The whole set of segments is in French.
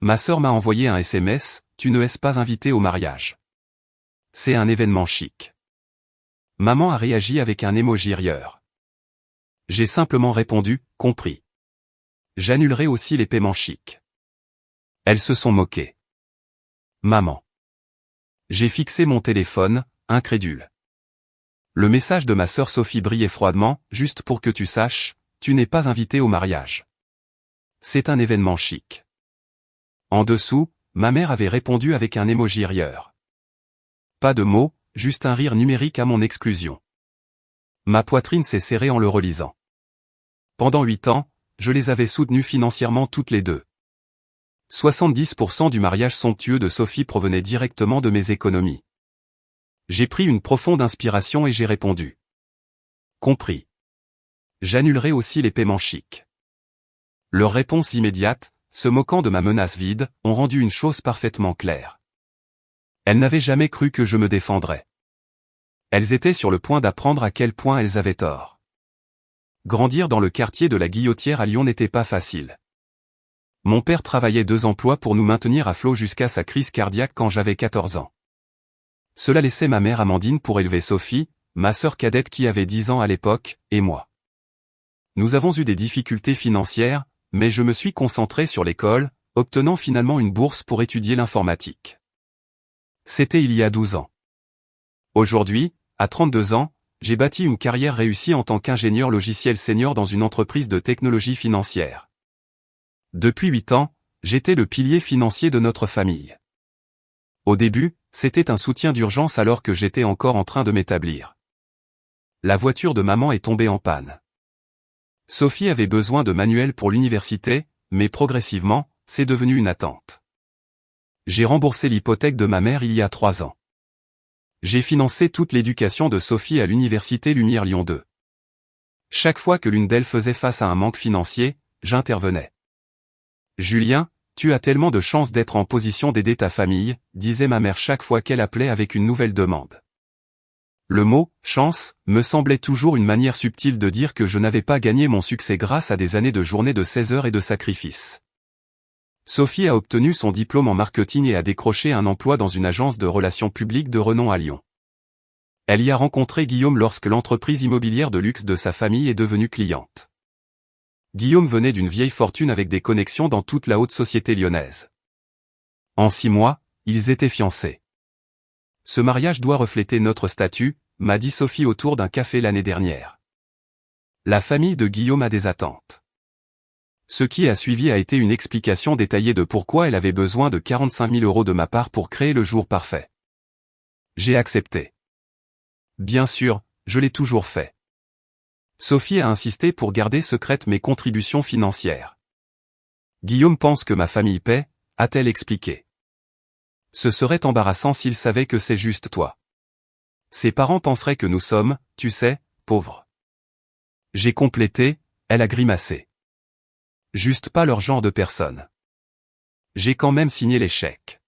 Ma sœur m'a envoyé un SMS, tu ne es pas invité au mariage. C'est un événement chic. Maman a réagi avec un emoji rieur. J'ai simplement répondu, compris. J'annulerai aussi les paiements chics. Elles se sont moquées. Maman. J'ai fixé mon téléphone, incrédule. Le message de ma sœur Sophie brillait froidement, juste pour que tu saches, tu n'es pas invité au mariage. C'est un événement chic. En dessous, ma mère avait répondu avec un emoji rieur. Pas de mots, juste un rire numérique à mon exclusion. Ma poitrine s'est serrée en le relisant. Pendant 8 ans, je les avais soutenues financièrement toutes les deux. 70% du mariage somptueux de Sophie provenait directement de mes économies. J'ai pris une profonde inspiration et j'ai répondu. Compris. J'annulerai aussi les paiements chics. Leurs réponses immédiates, se moquant de ma menace vide, ont rendu une chose parfaitement claire. Elles n'avaient jamais cru que je me défendrais. Elles étaient sur le point d'apprendre à quel point elles avaient tort. Grandir dans le quartier de la Guillotière à Lyon n'était pas facile. Mon père travaillait 2 emplois pour nous maintenir à flot jusqu'à sa crise cardiaque quand j'avais 14 ans. Cela laissait ma mère Amandine pour élever Sophie, ma sœur cadette qui avait 10 ans à l'époque, et moi. Nous avons eu des difficultés financières, mais je me suis concentré sur l'école, obtenant finalement une bourse pour étudier l'informatique. C'était il y a 12 ans. Aujourd'hui, à 32 ans, j'ai bâti une carrière réussie en tant qu'ingénieur logiciel senior dans une entreprise de technologie financière. Depuis 8 ans, j'étais le pilier financier de notre famille. Au début, c'était un soutien d'urgence alors que j'étais encore en train de m'établir. La voiture de maman est tombée en panne. Sophie avait besoin de manuels pour l'université, mais progressivement, c'est devenu une attente. J'ai remboursé l'hypothèque de ma mère il y a 3 ans. J'ai financé toute l'éducation de Sophie à l'université Lumière Lyon 2. Chaque fois que l'une d'elles faisait face à un manque financier, j'intervenais. Julien, tu as tellement de chance d'être en position d'aider ta famille, disait ma mère chaque fois qu'elle appelait avec une nouvelle demande. Le mot « chance » me semblait toujours une manière subtile de dire que je n'avais pas gagné mon succès grâce à des années de journées de 16 heures et de sacrifices. Sophie a obtenu son diplôme en marketing et a décroché un emploi dans une agence de relations publiques de renom à Lyon. Elle y a rencontré Guillaume lorsque l'entreprise immobilière de luxe de sa famille est devenue cliente. Guillaume venait d'une vieille fortune avec des connexions dans toute la haute société lyonnaise. En 6 mois, ils étaient fiancés. Ce mariage doit refléter notre statut, m'a dit Sophie autour d'un café l'année dernière. La famille de Guillaume a des attentes. Ce qui a suivi a été une explication détaillée de pourquoi elle avait besoin de 45 000 € de ma part pour créer le jour parfait. J'ai accepté. Bien sûr, je l'ai toujours fait. Sophie a insisté pour garder secrètes mes contributions financières. Guillaume pense que ma famille paie, a-t-elle expliqué. Ce serait embarrassant s'il savait que c'est juste toi. Ses parents penseraient que nous sommes, tu sais, pauvres. J'ai complété, elle a grimacé. Juste pas leur genre de personne. J'ai quand même signé les chèques.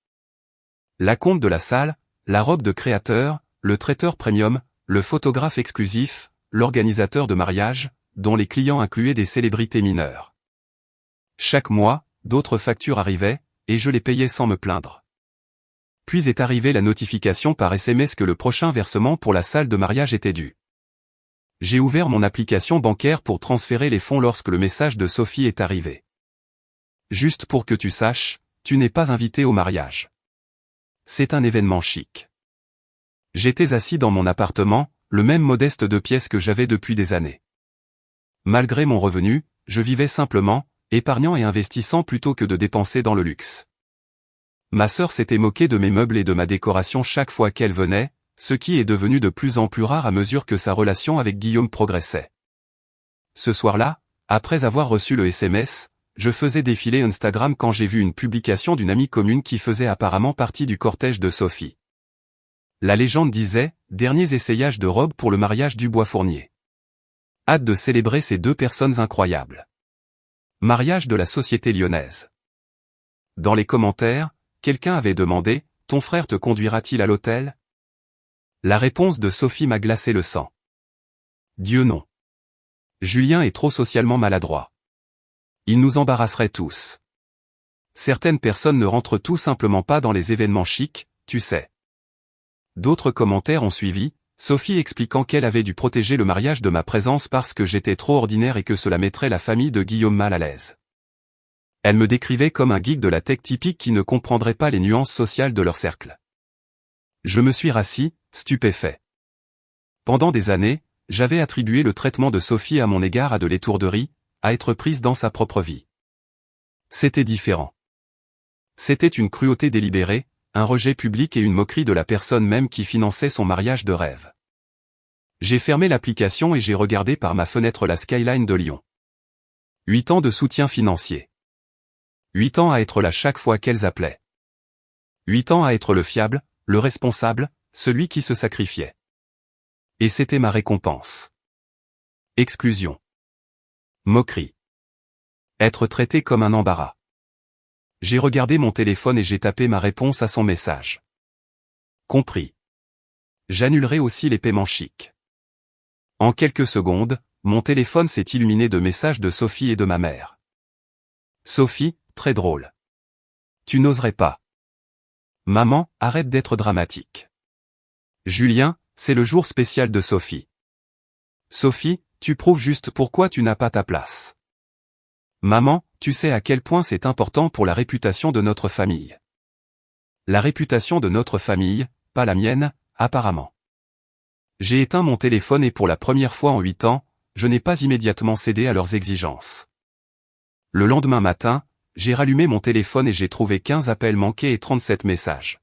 L'acompte de la salle, la robe de créateur, le traiteur premium, le photographe exclusif, l'organisateur de mariage, dont les clients incluaient des célébrités mineures. Chaque mois, d'autres factures arrivaient, et je les payais sans me plaindre. Puis est arrivée la notification par SMS que le prochain versement pour la salle de mariage était dû. J'ai ouvert mon application bancaire pour transférer les fonds lorsque le message de Sophie est arrivé. Juste pour que tu saches, tu n'es pas invité au mariage. C'est un événement chic. J'étais assis dans mon appartement, le même modeste 2 pièces que j'avais depuis des années. Malgré mon revenu, je vivais simplement, épargnant et investissant plutôt que de dépenser dans le luxe. Ma sœur s'était moquée de mes meubles et de ma décoration chaque fois qu'elle venait, ce qui est devenu de plus en plus rare à mesure que sa relation avec Guillaume progressait. Ce soir-là, après avoir reçu le SMS, je faisais défiler Instagram quand j'ai vu une publication d'une amie commune qui faisait apparemment partie du cortège de Sophie. La légende disait « Derniers essayages de robes pour le mariage du Bois-Fournier ». Hâte de célébrer ces 2 personnes incroyables. Mariage de la société lyonnaise. Dans les commentaires, quelqu'un avait demandé « Ton frère te conduira-t-il à l'hôtel ?» La réponse de Sophie m'a glacé le sang. Dieu non. Julien est trop socialement maladroit. Il nous embarrasserait tous. Certaines personnes ne rentrent tout simplement pas dans les événements chics, tu sais. D'autres commentaires ont suivi, Sophie expliquant qu'elle avait dû protéger le mariage de ma présence parce que j'étais trop ordinaire et que cela mettrait la famille de Guillaume mal à l'aise. Elle me décrivait comme un geek de la tech typique qui ne comprendrait pas les nuances sociales de leur cercle. Je me suis rassis, stupéfait. Pendant des années, j'avais attribué le traitement de Sophie à mon égard à de l'étourderie, à être prise dans sa propre vie. C'était différent. C'était une cruauté délibérée, un rejet public et une moquerie de la personne même qui finançait son mariage de rêve. J'ai fermé l'application et j'ai regardé par ma fenêtre la skyline de Lyon. 8 ans de soutien financier. 8 ans à être là chaque fois qu'elles appelaient. 8 ans à être le fiable, le responsable, celui qui se sacrifiait. Et c'était ma récompense. Exclusion. Moquerie. Être traité comme un embarras. J'ai regardé mon téléphone et j'ai tapé ma réponse à son message. Compris. J'annulerai aussi les paiements chics. En quelques secondes, mon téléphone s'est illuminé de messages de Sophie et de ma mère. Sophie, très drôle. Tu n'oserais pas. Maman, arrête d'être dramatique. Julien, c'est le jour spécial de Sophie. Sophie, tu prouves juste pourquoi tu n'as pas ta place. Maman, tu sais à quel point c'est important pour la réputation de notre famille. La réputation de notre famille, pas la mienne, apparemment. J'ai éteint mon téléphone et pour la première fois en 8 ans, je n'ai pas immédiatement cédé à leurs exigences. Le lendemain matin, j'ai rallumé mon téléphone et j'ai trouvé 15 appels manqués et 37 messages.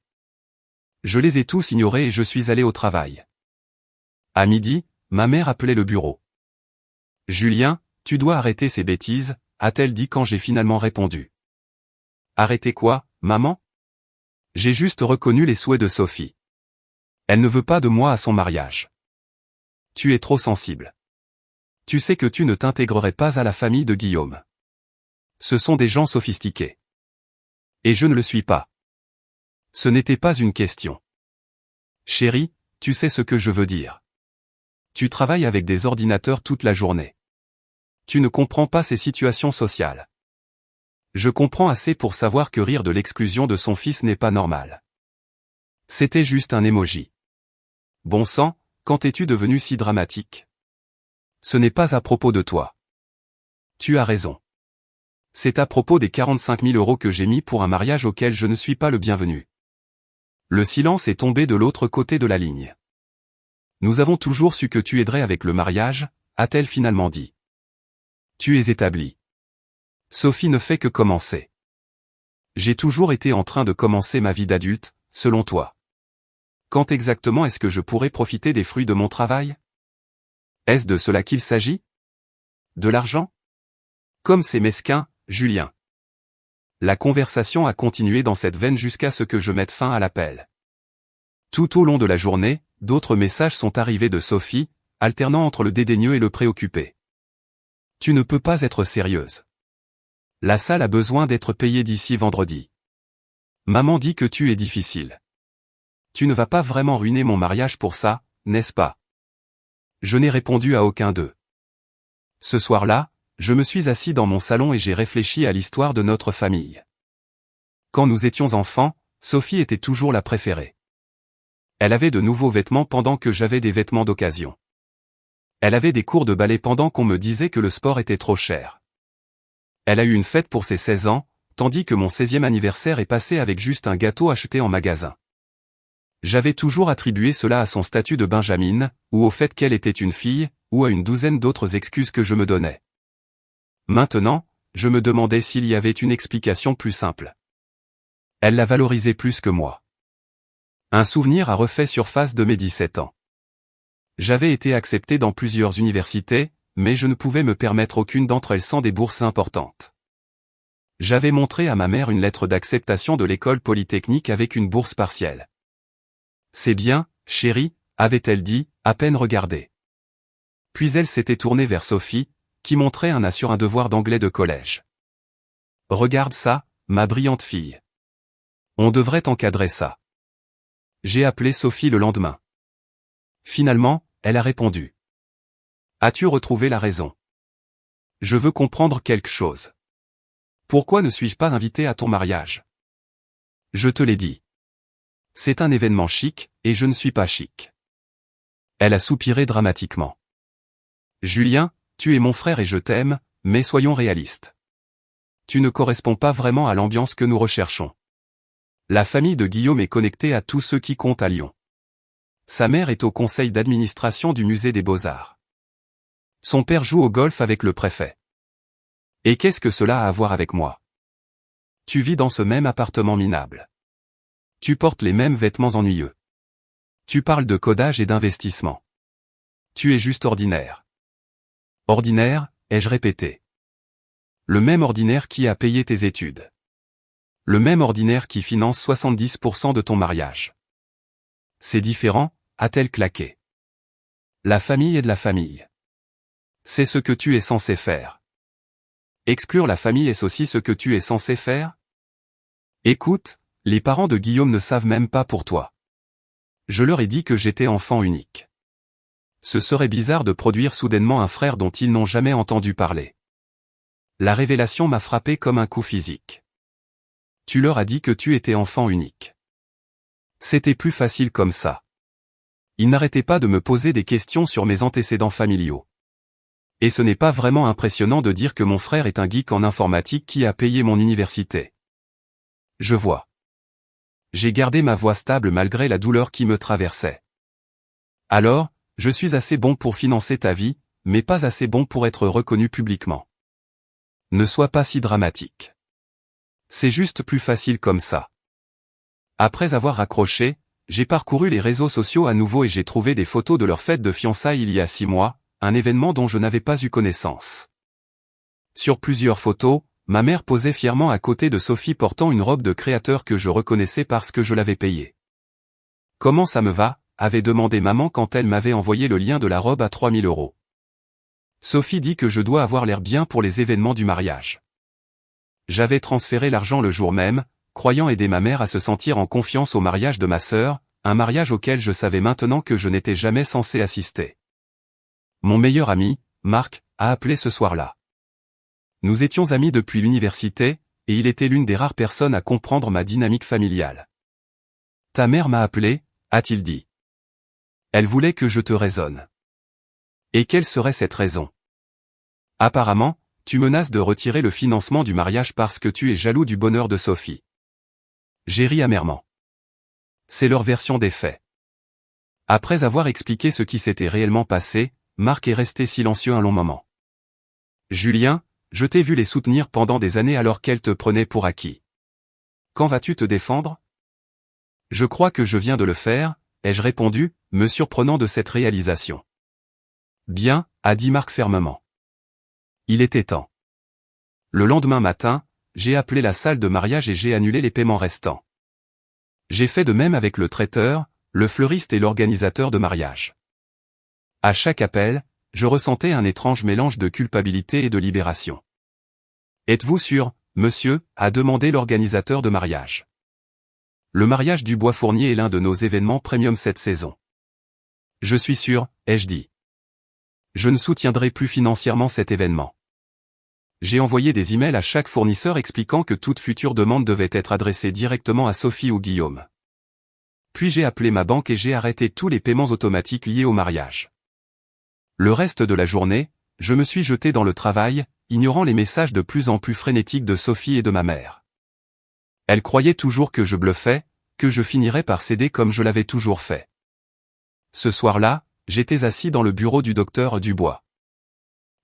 Je les ai tous ignorés et je suis allé au travail. À midi, ma mère appelait le bureau. Julien, tu dois arrêter ces bêtises, a-t-elle dit quand j'ai finalement répondu. Arrêter quoi, maman? J'ai juste reconnu les souhaits de Sophie. Elle ne veut pas de moi à son mariage. Tu es trop sensible. Tu sais que tu ne t'intégrerais pas à la famille de Guillaume. Ce sont des gens sophistiqués. Et je ne le suis pas. Ce n'était pas une question. Chérie, tu sais ce que je veux dire. Tu travailles avec des ordinateurs toute la journée. Tu ne comprends pas ces situations sociales. Je comprends assez pour savoir que rire de l'exclusion de son fils n'est pas normal. C'était juste un emoji. Bon sang, quand es-tu devenu si dramatique? Ce n'est pas à propos de toi. Tu as raison. C'est à propos des 45 000 € que j'ai mis pour un mariage auquel je ne suis pas le bienvenu. Le silence est tombé de l'autre côté de la ligne. Nous avons toujours su que tu aiderais avec le mariage, a-t-elle finalement dit. Tu es établi. Sophie ne fait que commencer. J'ai toujours été en train de commencer ma vie d'adulte, selon toi. Quand exactement est-ce que je pourrais profiter des fruits de mon travail? Est-ce de cela qu'il s'agit? De l'argent? Comme c'est mesquin, Julien. La conversation a continué dans cette veine jusqu'à ce que je mette fin à l'appel. Tout au long de la journée, d'autres messages sont arrivés de Sophie, alternant entre le dédaigneux et le préoccupé. Tu ne peux pas être sérieuse. La salle a besoin d'être payée d'ici vendredi. Maman dit que tu es difficile. Tu ne vas pas vraiment ruiner mon mariage pour ça, n'est-ce pas? Je n'ai répondu à aucun d'eux. Ce soir-là, je me suis assis dans mon salon et j'ai réfléchi à l'histoire de notre famille. Quand nous étions enfants, Sophie était toujours la préférée. Elle avait de nouveaux vêtements pendant que j'avais des vêtements d'occasion. Elle avait des cours de ballet pendant qu'on me disait que le sport était trop cher. Elle a eu une fête pour ses 16 ans, tandis que mon 16e anniversaire est passé avec juste un gâteau acheté en magasin. J'avais toujours attribué cela à son statut de Benjamine, ou au fait qu'elle était une fille, ou à une douzaine d'autres excuses que je me donnais. Maintenant, je me demandais s'il y avait une explication plus simple. Elle la valorisait plus que moi. Un souvenir a refait surface de mes 17 ans. J'avais été accepté dans plusieurs universités, mais je ne pouvais me permettre aucune d'entre elles sans des bourses importantes. J'avais montré à ma mère une lettre d'acceptation de l'école polytechnique avec une bourse partielle. C'est bien, chérie, avait-elle dit, à peine regardée. Puis elle s'était tournée vers Sophie, qui montrait un A sur un devoir d'anglais de collège. Regarde ça, ma brillante fille. On devrait encadrer ça. J'ai appelé Sophie le lendemain. Finalement, elle a répondu. As-tu retrouvé la raison? Je veux comprendre quelque chose. Pourquoi ne suis-je pas invité à ton mariage? Je te l'ai dit. C'est un événement chic, et je ne suis pas chic. Elle a soupiré dramatiquement. Julien, tu es mon frère et je t'aime, mais soyons réalistes. Tu ne corresponds pas vraiment à l'ambiance que nous recherchons. La famille de Guillaume est connectée à tous ceux qui comptent à Lyon. Sa mère est au conseil d'administration du musée des Beaux-Arts. Son père joue au golf avec le préfet. Et qu'est-ce que cela a à voir avec moi? Tu vis dans ce même appartement minable. Tu portes les mêmes vêtements ennuyeux. Tu parles de codage et d'investissement. Tu es juste ordinaire. Ordinaire, ai-je répété. Le même ordinaire qui a payé tes études. Le même ordinaire qui finance 70% de ton mariage. C'est différent, a-t-elle claqué. La famille est de la famille. C'est ce que tu es censé faire. Exclure la famille est aussi ce que tu es censé faire? Écoute, les parents de Guillaume ne savent même pas pour toi. Je leur ai dit que j'étais enfant unique. Ce serait bizarre de produire soudainement un frère dont ils n'ont jamais entendu parler. La révélation m'a frappé comme un coup physique. Tu leur as dit que tu étais enfant unique. C'était plus facile comme ça. Ils n'arrêtaient pas de me poser des questions sur mes antécédents familiaux. Et ce n'est pas vraiment impressionnant de dire que mon frère est un geek en informatique qui a payé mon université. Je vois. J'ai gardé ma voix stable malgré la douleur qui me traversait. Alors, je suis assez bon pour financer ta vie, mais pas assez bon pour être reconnu publiquement. Ne sois pas si dramatique. C'est juste plus facile comme ça. Après avoir raccroché, j'ai parcouru les réseaux sociaux à nouveau et j'ai trouvé des photos de leur fête de fiançailles il y a 6 mois, un événement dont je n'avais pas eu connaissance. Sur plusieurs photos, ma mère posait fièrement à côté de Sophie portant une robe de créateur que je reconnaissais parce que je l'avais payée. « Comment ça me va ?» avait demandé maman quand elle m'avait envoyé le lien de la robe à 3000 €. Sophie dit que je dois avoir l'air bien pour les événements du mariage. J'avais transféré l'argent le jour même, croyant aider ma mère à se sentir en confiance au mariage de ma sœur, un mariage auquel je savais maintenant que je n'étais jamais censé assister. Mon meilleur ami, Marc, a appelé ce soir-là. Nous étions amis depuis l'université, et il était l'une des rares personnes à comprendre ma dynamique familiale. « Ta mère m'a appelé », a-t-il dit. Elle voulait que je te raisonne. Et quelle serait cette raison? Apparemment, tu menaces de retirer le financement du mariage parce que tu es jaloux du bonheur de Sophie. J'ai ri amèrement. C'est leur version des faits. Après avoir expliqué ce qui s'était réellement passé, Marc est resté silencieux un long moment. Julien, je t'ai vu les soutenir pendant des années alors qu'elles te prenaient pour acquis. Quand vas-tu te défendre? Je crois que je viens de le faire, ai-je répondu, me surprenant de cette réalisation. Bien, a dit Marc fermement. Il était temps. Le lendemain matin, j'ai appelé la salle de mariage et j'ai annulé les paiements restants. J'ai fait de même avec le traiteur, le fleuriste et l'organisateur de mariage. À chaque appel, je ressentais un étrange mélange de culpabilité et de libération. Êtes-vous sûr, monsieur, a demandé l'organisateur de mariage. Le mariage du Bois Fournier est l'un de nos événements premium cette saison. Je suis sûr, ai-je dit. Je ne soutiendrai plus financièrement cet événement. J'ai envoyé des emails à chaque fournisseur expliquant que toute future demande devait être adressée directement à Sophie ou Guillaume. Puis j'ai appelé ma banque et j'ai arrêté tous les paiements automatiques liés au mariage. Le reste de la journée, je me suis jeté dans le travail, ignorant les messages de plus en plus frénétiques de Sophie et de ma mère. Elle croyait toujours que je bluffais, que je finirais par céder comme je l'avais toujours fait. Ce soir-là, j'étais assis dans le bureau du docteur Dubois.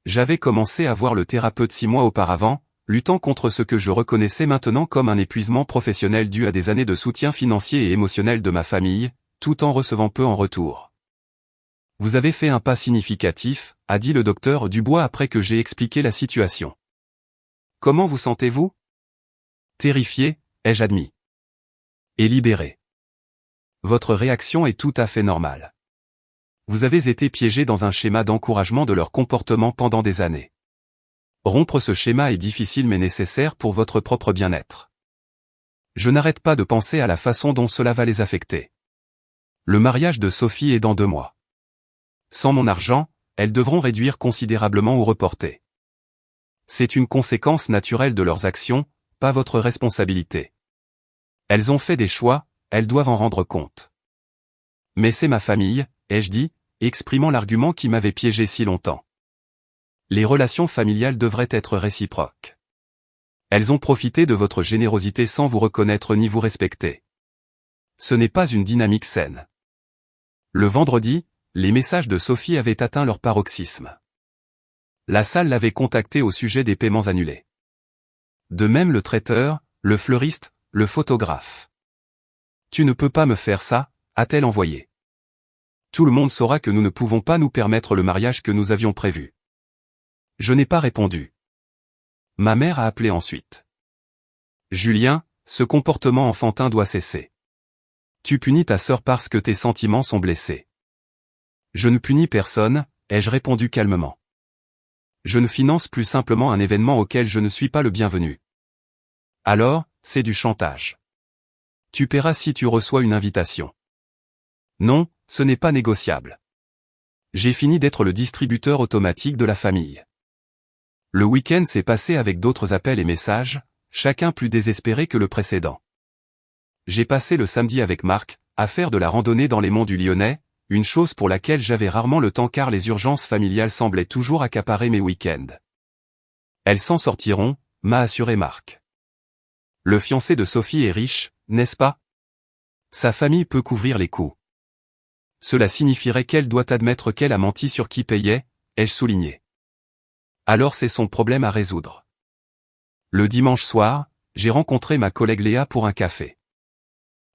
J'avais commencé à voir le thérapeute 6 mois auparavant, luttant contre ce que je reconnaissais maintenant comme un épuisement professionnel dû à des années de soutien financier et émotionnel de ma famille, tout en recevant peu en retour. Vous avez fait un pas significatif, a dit le docteur Dubois après que j'ai expliqué la situation. Comment vous sentez-vous? Terrifié, ai-je admis. Et libéré. Votre réaction est tout à fait normale. Vous avez été piégé dans un schéma d'encouragement de leur comportement pendant des années. Rompre ce schéma est difficile mais nécessaire pour votre propre bien-être. Je n'arrête pas de penser à la façon dont cela va les affecter. Le mariage de Sophie est dans 2 mois. Sans mon argent, elles devront réduire considérablement ou reporter. C'est une conséquence naturelle de leurs actions, pas votre responsabilité. Elles ont fait des choix, elles doivent en rendre compte. Mais c'est ma famille, ai-je dit, exprimant l'argument qui m'avait piégé si longtemps. Les relations familiales devraient être réciproques. Elles ont profité de votre générosité sans vous reconnaître ni vous respecter. Ce n'est pas une dynamique saine. Le vendredi, les messages de Sophie avaient atteint leur paroxysme. La salle l'avait contactée au sujet des paiements annulés. De même le traiteur, le fleuriste, le photographe. Tu ne peux pas me faire ça, a-t-elle envoyé. Tout le monde saura que nous ne pouvons pas nous permettre le mariage que nous avions prévu. Je n'ai pas répondu. Ma mère a appelé ensuite. Julien, ce comportement enfantin doit cesser. Tu punis ta sœur parce que tes sentiments sont blessés. Je ne punis personne, ai-je répondu calmement. Je ne finance plus simplement un événement auquel je ne suis pas le bienvenu. Alors, c'est du chantage. Tu paieras si tu reçois une invitation. Non, ce n'est pas négociable. J'ai fini d'être le distributeur automatique de la famille. Le week-end s'est passé avec d'autres appels et messages, chacun plus désespéré que le précédent. J'ai passé le samedi avec Marc, à faire de la randonnée dans les monts du Lyonnais, une chose pour laquelle j'avais rarement le temps car les urgences familiales semblaient toujours accaparer mes week-ends. Elles s'en sortiront, m'a assuré Marc. Le fiancé de Sophie est riche, n'est-ce pas? Sa famille peut couvrir les coûts. Cela signifierait qu'elle doit admettre qu'elle a menti sur qui payait, ai-je souligné. Alors c'est son problème à résoudre. Le dimanche soir, j'ai rencontré ma collègue Léa pour un café.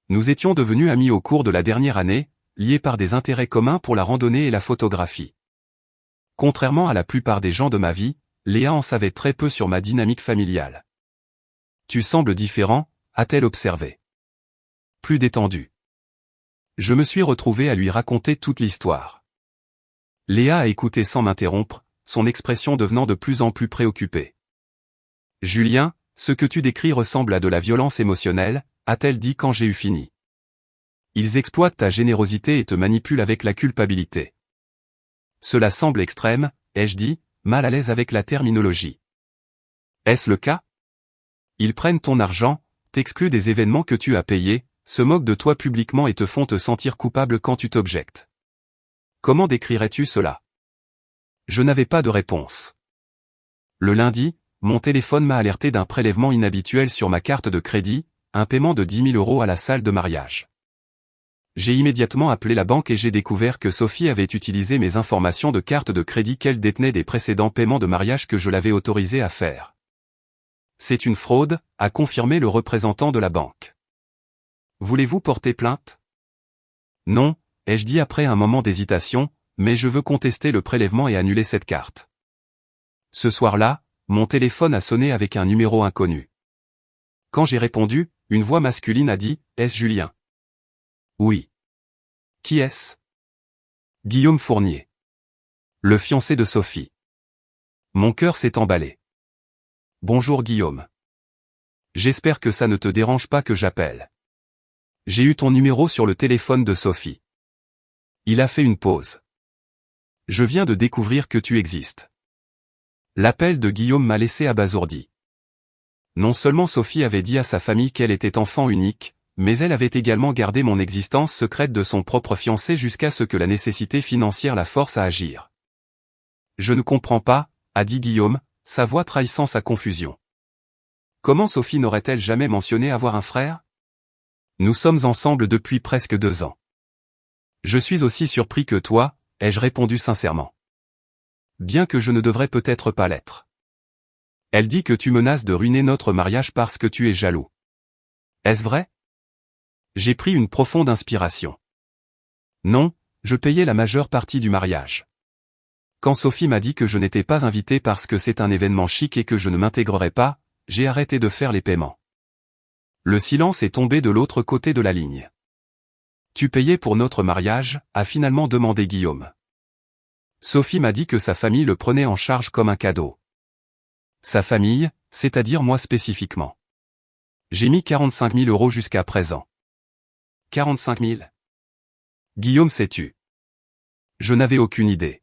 Nous étions devenus amis au cours de la dernière année, liés par des intérêts communs pour la randonnée et la photographie. Contrairement à la plupart des gens de ma vie, Léa en savait très peu sur ma dynamique familiale. Tu sembles différent, a-t-elle observé. Plus détendu. Je me suis retrouvé à lui raconter toute l'histoire. Léa a écouté sans m'interrompre, son expression devenant de plus en plus préoccupée. Julien, ce que tu décris ressemble à de la violence émotionnelle, a-t-elle dit quand j'ai eu fini. Ils exploitent ta générosité et te manipulent avec la culpabilité. Cela semble extrême, ai-je dit, mal à l'aise avec la terminologie. Est-ce le cas? Ils prennent ton argent, t'excluent des événements que tu as payés, se moquent de toi publiquement et te font te sentir coupable quand tu t'objectes. Comment décrirais-tu cela? Je n'avais pas de réponse. Le lundi, mon téléphone m'a alerté d'un prélèvement inhabituel sur ma carte de crédit, un paiement de 10 000 € à la salle de mariage. J'ai immédiatement appelé la banque et j'ai découvert que Sophie avait utilisé mes informations de carte de crédit qu'elle détenait des précédents paiements de mariage que je l'avais autorisée à faire. C'est une fraude, a confirmé le représentant de la banque. Voulez-vous porter plainte? Non, ai-je dit après un moment d'hésitation, mais je veux contester le prélèvement et annuler cette carte. Ce soir-là, mon téléphone a sonné avec un numéro inconnu. Quand j'ai répondu, une voix masculine a dit « Est-ce Julien ?» Oui. Qui est-ce? Guillaume Fournier. Le fiancé de Sophie. Mon cœur s'est emballé. Bonjour Guillaume. J'espère que ça ne te dérange pas que j'appelle. J'ai eu ton numéro sur le téléphone de Sophie. Il a fait une pause. Je viens de découvrir que tu existes. L'appel de Guillaume m'a laissé abasourdi. Non seulement Sophie avait dit à sa famille qu'elle était enfant unique, mais elle avait également gardé mon existence secrète de son propre fiancé jusqu'à ce que la nécessité financière la force à agir. Je ne comprends pas, a dit Guillaume, sa voix trahissant sa confusion. Comment Sophie n'aurait-elle jamais mentionné avoir un frère? Nous sommes ensemble depuis presque 2 ans. Je suis aussi surpris que toi, ai-je répondu sincèrement. Bien que je ne devrais peut-être pas l'être. Elle dit que tu menaces de ruiner notre mariage parce que tu es jaloux. Est-ce vrai? J'ai pris une profonde inspiration. Non, je payais la majeure partie du mariage. Quand Sophie m'a dit que je n'étais pas invité parce que c'est un événement chic et que je ne m'intégrerais pas, j'ai arrêté de faire les paiements. Le silence est tombé de l'autre côté de la ligne. Tu payais pour notre mariage, a finalement demandé Guillaume. Sophie m'a dit que sa famille le prenait en charge comme un cadeau. Sa famille, c'est-à-dire moi spécifiquement. J'ai mis 45 000 € jusqu'à présent. 45 000. Guillaume s'est tu. Je n'avais aucune idée.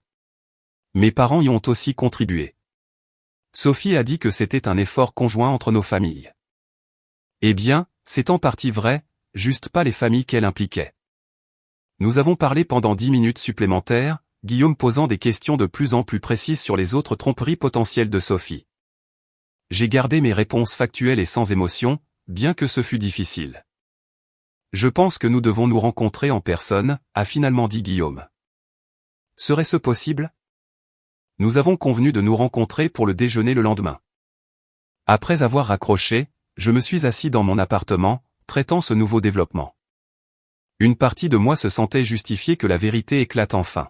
Mes parents y ont aussi contribué. Sophie a dit que c'était un effort conjoint entre nos familles. Eh bien, c'est en partie vrai, juste pas les familles qu'elle impliquait. Nous avons parlé pendant 10 minutes supplémentaires, Guillaume posant des questions de plus en plus précises sur les autres tromperies potentielles de Sophie. J'ai gardé mes réponses factuelles et sans émotion, bien que ce fût difficile. Je pense que nous devons nous rencontrer en personne, a finalement dit Guillaume. Serait-ce possible? Nous avons convenu de nous rencontrer pour le déjeuner le lendemain. Après avoir raccroché, je me suis assis dans mon appartement, traitant ce nouveau développement. Une partie de moi se sentait justifier que la vérité éclate enfin.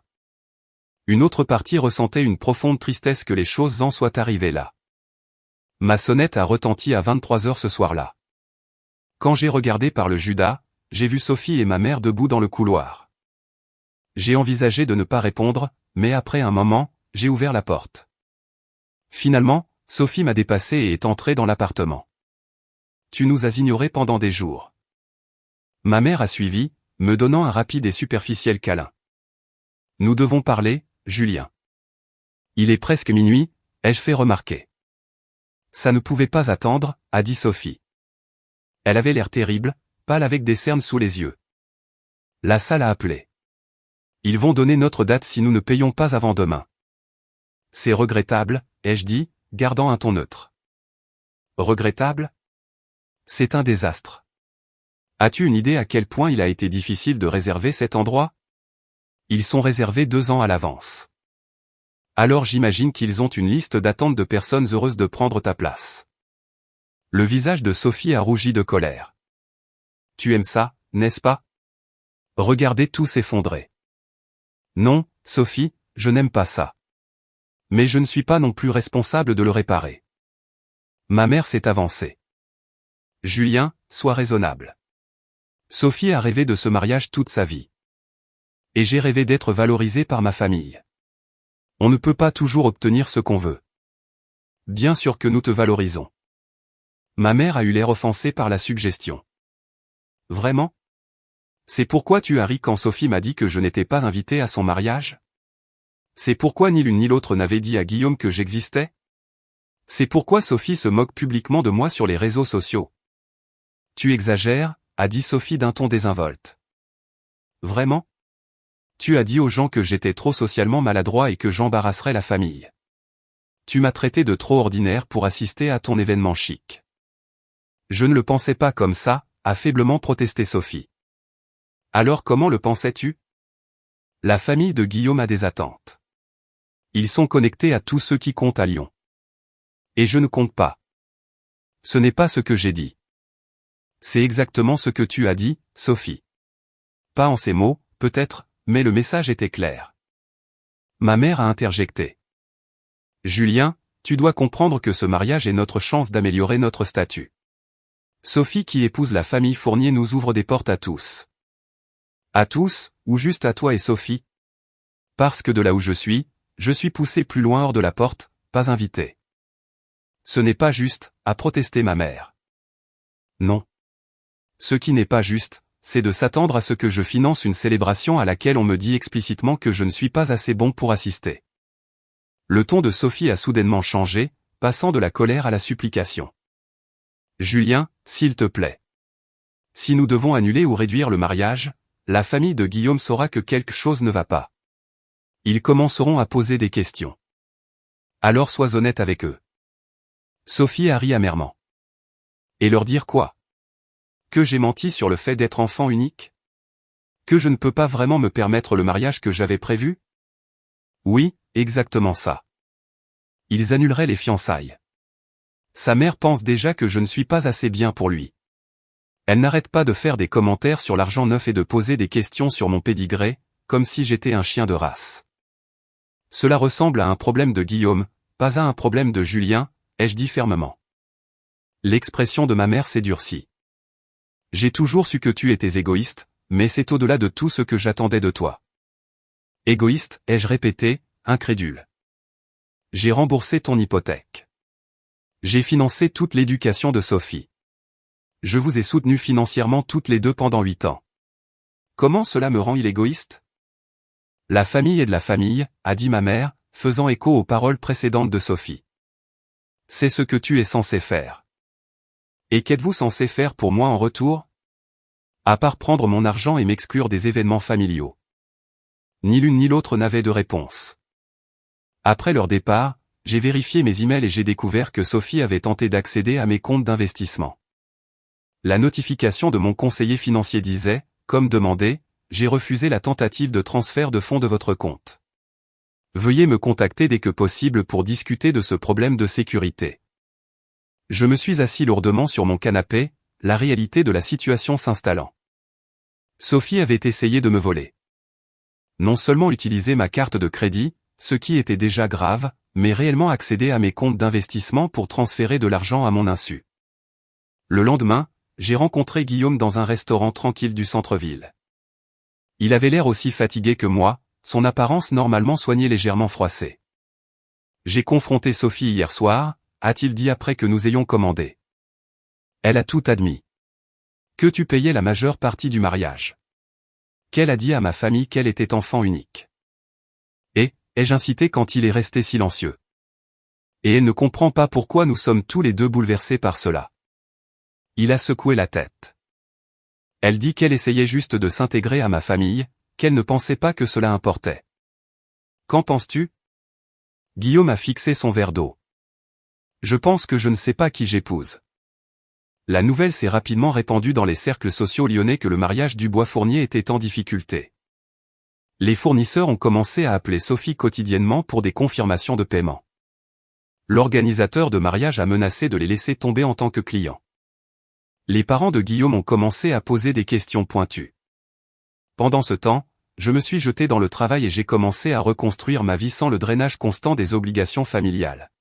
Une autre partie ressentait une profonde tristesse que les choses en soient arrivées là. Ma sonnette a retenti à 23h ce soir-là. Quand j'ai regardé par le Judas, j'ai vu Sophie et ma mère debout dans le couloir. J'ai envisagé de ne pas répondre, mais après un moment, j'ai ouvert la porte. Finalement, Sophie m'a dépassé et est entrée dans l'appartement. Tu nous as ignorés pendant des jours. Ma mère a suivi, me donnant un rapide et superficiel câlin. Nous devons parler, Julien. Il est presque minuit, ai-je fait remarquer. Ça ne pouvait pas attendre, a dit Sophie. Elle avait l'air terrible, pâle avec des cernes sous les yeux. La salle a appelé. Ils vont donner notre date si nous ne payons pas avant demain. C'est regrettable, ai-je dit, gardant un ton neutre. Regrettable? C'est un désastre. As-tu une idée à quel point il a été difficile de réserver cet endroit? Ils sont réservés 2 ans à l'avance. Alors j'imagine qu'ils ont une liste d'attente de personnes heureuses de prendre ta place. Le visage de Sophie a rougi de colère. Tu aimes ça, n'est-ce pas? Regardez tout s'effondrer. Non, Sophie, je n'aime pas ça. Mais je ne suis pas non plus responsable de le réparer. Ma mère s'est avancée. Julien, sois raisonnable. Sophie a rêvé de ce mariage toute sa vie. Et j'ai rêvé d'être valorisé par ma famille. On ne peut pas toujours obtenir ce qu'on veut. Bien sûr que nous te valorisons. Ma mère a eu l'air offensée par la suggestion. Vraiment? C'est pourquoi tu as ri quand Sophie m'a dit que je n'étais pas invité à son mariage? C'est pourquoi ni l'une ni l'autre n'avait dit à Guillaume que j'existais? C'est pourquoi Sophie se moque publiquement de moi sur les réseaux sociaux. Tu exagères, a dit Sophie d'un ton désinvolte. Vraiment? Tu as dit aux gens que j'étais trop socialement maladroit et que j'embarrasserais la famille. Tu m'as traité de trop ordinaire pour assister à ton événement chic. Je ne le pensais pas comme ça, a faiblement protesté Sophie. Alors comment le pensais-tu? La famille de Guillaume a des attentes. Ils sont connectés à tous ceux qui comptent à Lyon. Et je ne compte pas. Ce n'est pas ce que j'ai dit. C'est exactement ce que tu as dit, Sophie. Pas en ces mots, peut-être, mais le message était clair. Ma mère a interjecté. Julien, tu dois comprendre que ce mariage est notre chance d'améliorer notre statut. Sophie qui épouse la famille Fournier nous ouvre des portes à tous. À tous, ou juste à toi et Sophie? Parce que de là où je suis poussé plus loin hors de la porte, pas invité. Ce n'est pas juste, a protesté ma mère. Non. Ce qui n'est pas juste, c'est de s'attendre à ce que je finance une célébration à laquelle on me dit explicitement que je ne suis pas assez bon pour assister. Le ton de Sophie a soudainement changé, passant de la colère à la supplication. Julien, s'il te plaît. Si nous devons annuler ou réduire le mariage, la famille de Guillaume saura que quelque chose ne va pas. Ils commenceront à poser des questions. Alors sois honnête avec eux. Sophie a ri amèrement. Et leur dire quoi? Que j'ai menti sur le fait d'être enfant unique? Que je ne peux pas vraiment me permettre le mariage que j'avais prévu? Oui, exactement ça. Ils annuleraient les fiançailles. Sa mère pense déjà que je ne suis pas assez bien pour lui. Elle n'arrête pas de faire des commentaires sur l'argent neuf et de poser des questions sur mon pédigré, comme si j'étais un chien de race. Cela ressemble à un problème de Guillaume, pas à un problème de Julien, ai-je dit fermement. L'expression de ma mère s'est durcie. J'ai toujours su que tu étais égoïste, mais c'est au-delà de tout ce que j'attendais de toi. Égoïste, ai-je répété, incrédule. J'ai remboursé ton hypothèque. J'ai financé toute l'éducation de Sophie. Je vous ai soutenu financièrement toutes les deux pendant 8 ans. Comment cela me rend-il égoïste? La famille est de la famille, a dit ma mère, faisant écho aux paroles précédentes de Sophie. C'est ce que tu es censé faire. Et qu'êtes-vous censé faire pour moi en retour? À part prendre mon argent et m'exclure des événements familiaux. Ni l'une ni l'autre n'avaient de réponse. Après leur départ, j'ai vérifié mes emails et j'ai découvert que Sophie avait tenté d'accéder à mes comptes d'investissement. La notification de mon conseiller financier disait, comme demandé, j'ai refusé la tentative de transfert de fonds de votre compte. Veuillez me contacter dès que possible pour discuter de ce problème de sécurité. Je me suis assis lourdement sur mon canapé, la réalité de la situation s'installant. Sophie avait essayé de me voler. Non seulement utiliser ma carte de crédit, ce qui était déjà grave, mais réellement accéder à mes comptes d'investissement pour transférer de l'argent à mon insu. Le lendemain, j'ai rencontré Guillaume dans un restaurant tranquille du centre-ville. Il avait l'air aussi fatigué que moi, son apparence normalement soignée légèrement froissée. J'ai confronté Sophie hier soir, a-t-il dit après que nous ayons commandé. Elle a tout admis. Que tu payais la majeure partie du mariage. Qu'elle a dit à ma famille qu'elle était enfant unique. Et, ai-je incité quand il est resté silencieux. Et elle ne comprend pas pourquoi nous sommes tous les deux bouleversés par cela. Il a secoué la tête. Elle dit qu'elle essayait juste de s'intégrer à ma famille, qu'elle ne pensait pas que cela importait. Qu'en penses-tu? Guillaume a fixé son verre d'eau. Je pense que je ne sais pas qui j'épouse. La nouvelle s'est rapidement répandue dans les cercles sociaux lyonnais que le mariage du Bois-Fournier était en difficulté. Les fournisseurs ont commencé à appeler Sophie quotidiennement pour des confirmations de paiement. L'organisateur de mariage a menacé de les laisser tomber en tant que clients. Les parents de Guillaume ont commencé à poser des questions pointues. Pendant ce temps, je me suis jeté dans le travail et j'ai commencé à reconstruire ma vie sans le drainage constant des obligations familiales.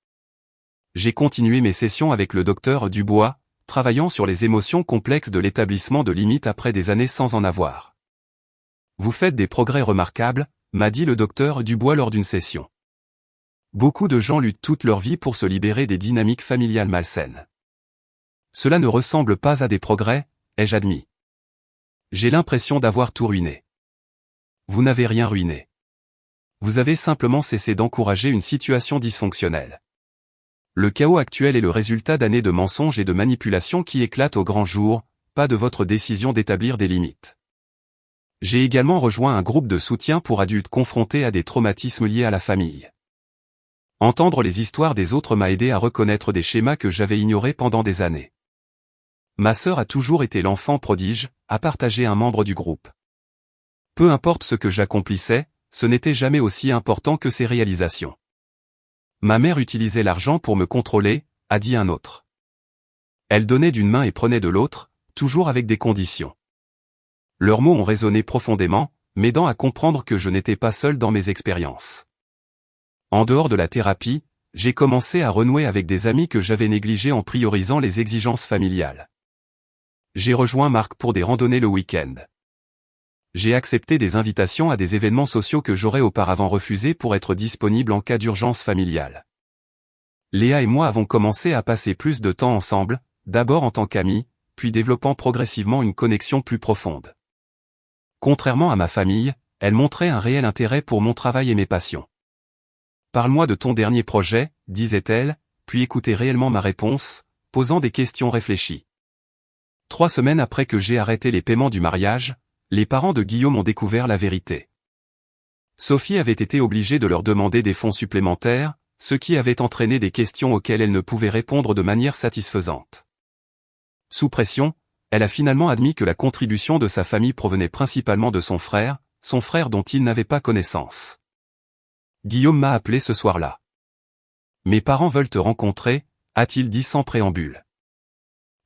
J'ai continué mes sessions avec le docteur Dubois, travaillant sur les émotions complexes de l'établissement de limites après des années sans en avoir. Vous faites des progrès remarquables, m'a dit le docteur Dubois lors d'une session. Beaucoup de gens luttent toute leur vie pour se libérer des dynamiques familiales malsaines. Cela ne ressemble pas à des progrès, ai-je admis. J'ai l'impression d'avoir tout ruiné. Vous n'avez rien ruiné. Vous avez simplement cessé d'encourager une situation dysfonctionnelle. Le chaos actuel est le résultat d'années de mensonges et de manipulations qui éclatent au grand jour, pas de votre décision d'établir des limites. J'ai également rejoint un groupe de soutien pour adultes confrontés à des traumatismes liés à la famille. Entendre les histoires des autres m'a aidé à reconnaître des schémas que j'avais ignorés pendant des années. Ma sœur a toujours été l'enfant prodige, a partagé un membre du groupe. Peu importe ce que j'accomplissais, ce n'était jamais aussi important que ses réalisations. Ma mère utilisait l'argent pour me contrôler, a dit un autre. Elle donnait d'une main et prenait de l'autre, toujours avec des conditions. Leurs mots ont résonné profondément, m'aidant à comprendre que je n'étais pas seul dans mes expériences. En dehors de la thérapie, j'ai commencé à renouer avec des amis que j'avais négligés en priorisant les exigences familiales. J'ai rejoint Marc pour des randonnées le week-end. J'ai accepté des invitations à des événements sociaux que j'aurais auparavant refusés pour être disponible en cas d'urgence familiale. Léa et moi avons commencé à passer plus de temps ensemble, d'abord en tant qu'amis, puis développant progressivement une connexion plus profonde. Contrairement à ma famille, elle montrait un réel intérêt pour mon travail et mes passions. Parle-moi de ton dernier projet, disait-elle, puis écoutait réellement ma réponse, posant des questions réfléchies. 3 semaines après que j'ai arrêté les paiements du mariage, les parents de Guillaume ont découvert la vérité. Sophie avait été obligée de leur demander des fonds supplémentaires, ce qui avait entraîné des questions auxquelles elle ne pouvait répondre de manière satisfaisante. Sous pression, elle a finalement admis que la contribution de sa famille provenait principalement de son frère dont il n'avait pas connaissance. Guillaume m'a appelé ce soir-là. Mes parents veulent te rencontrer, a-t-il dit sans préambule.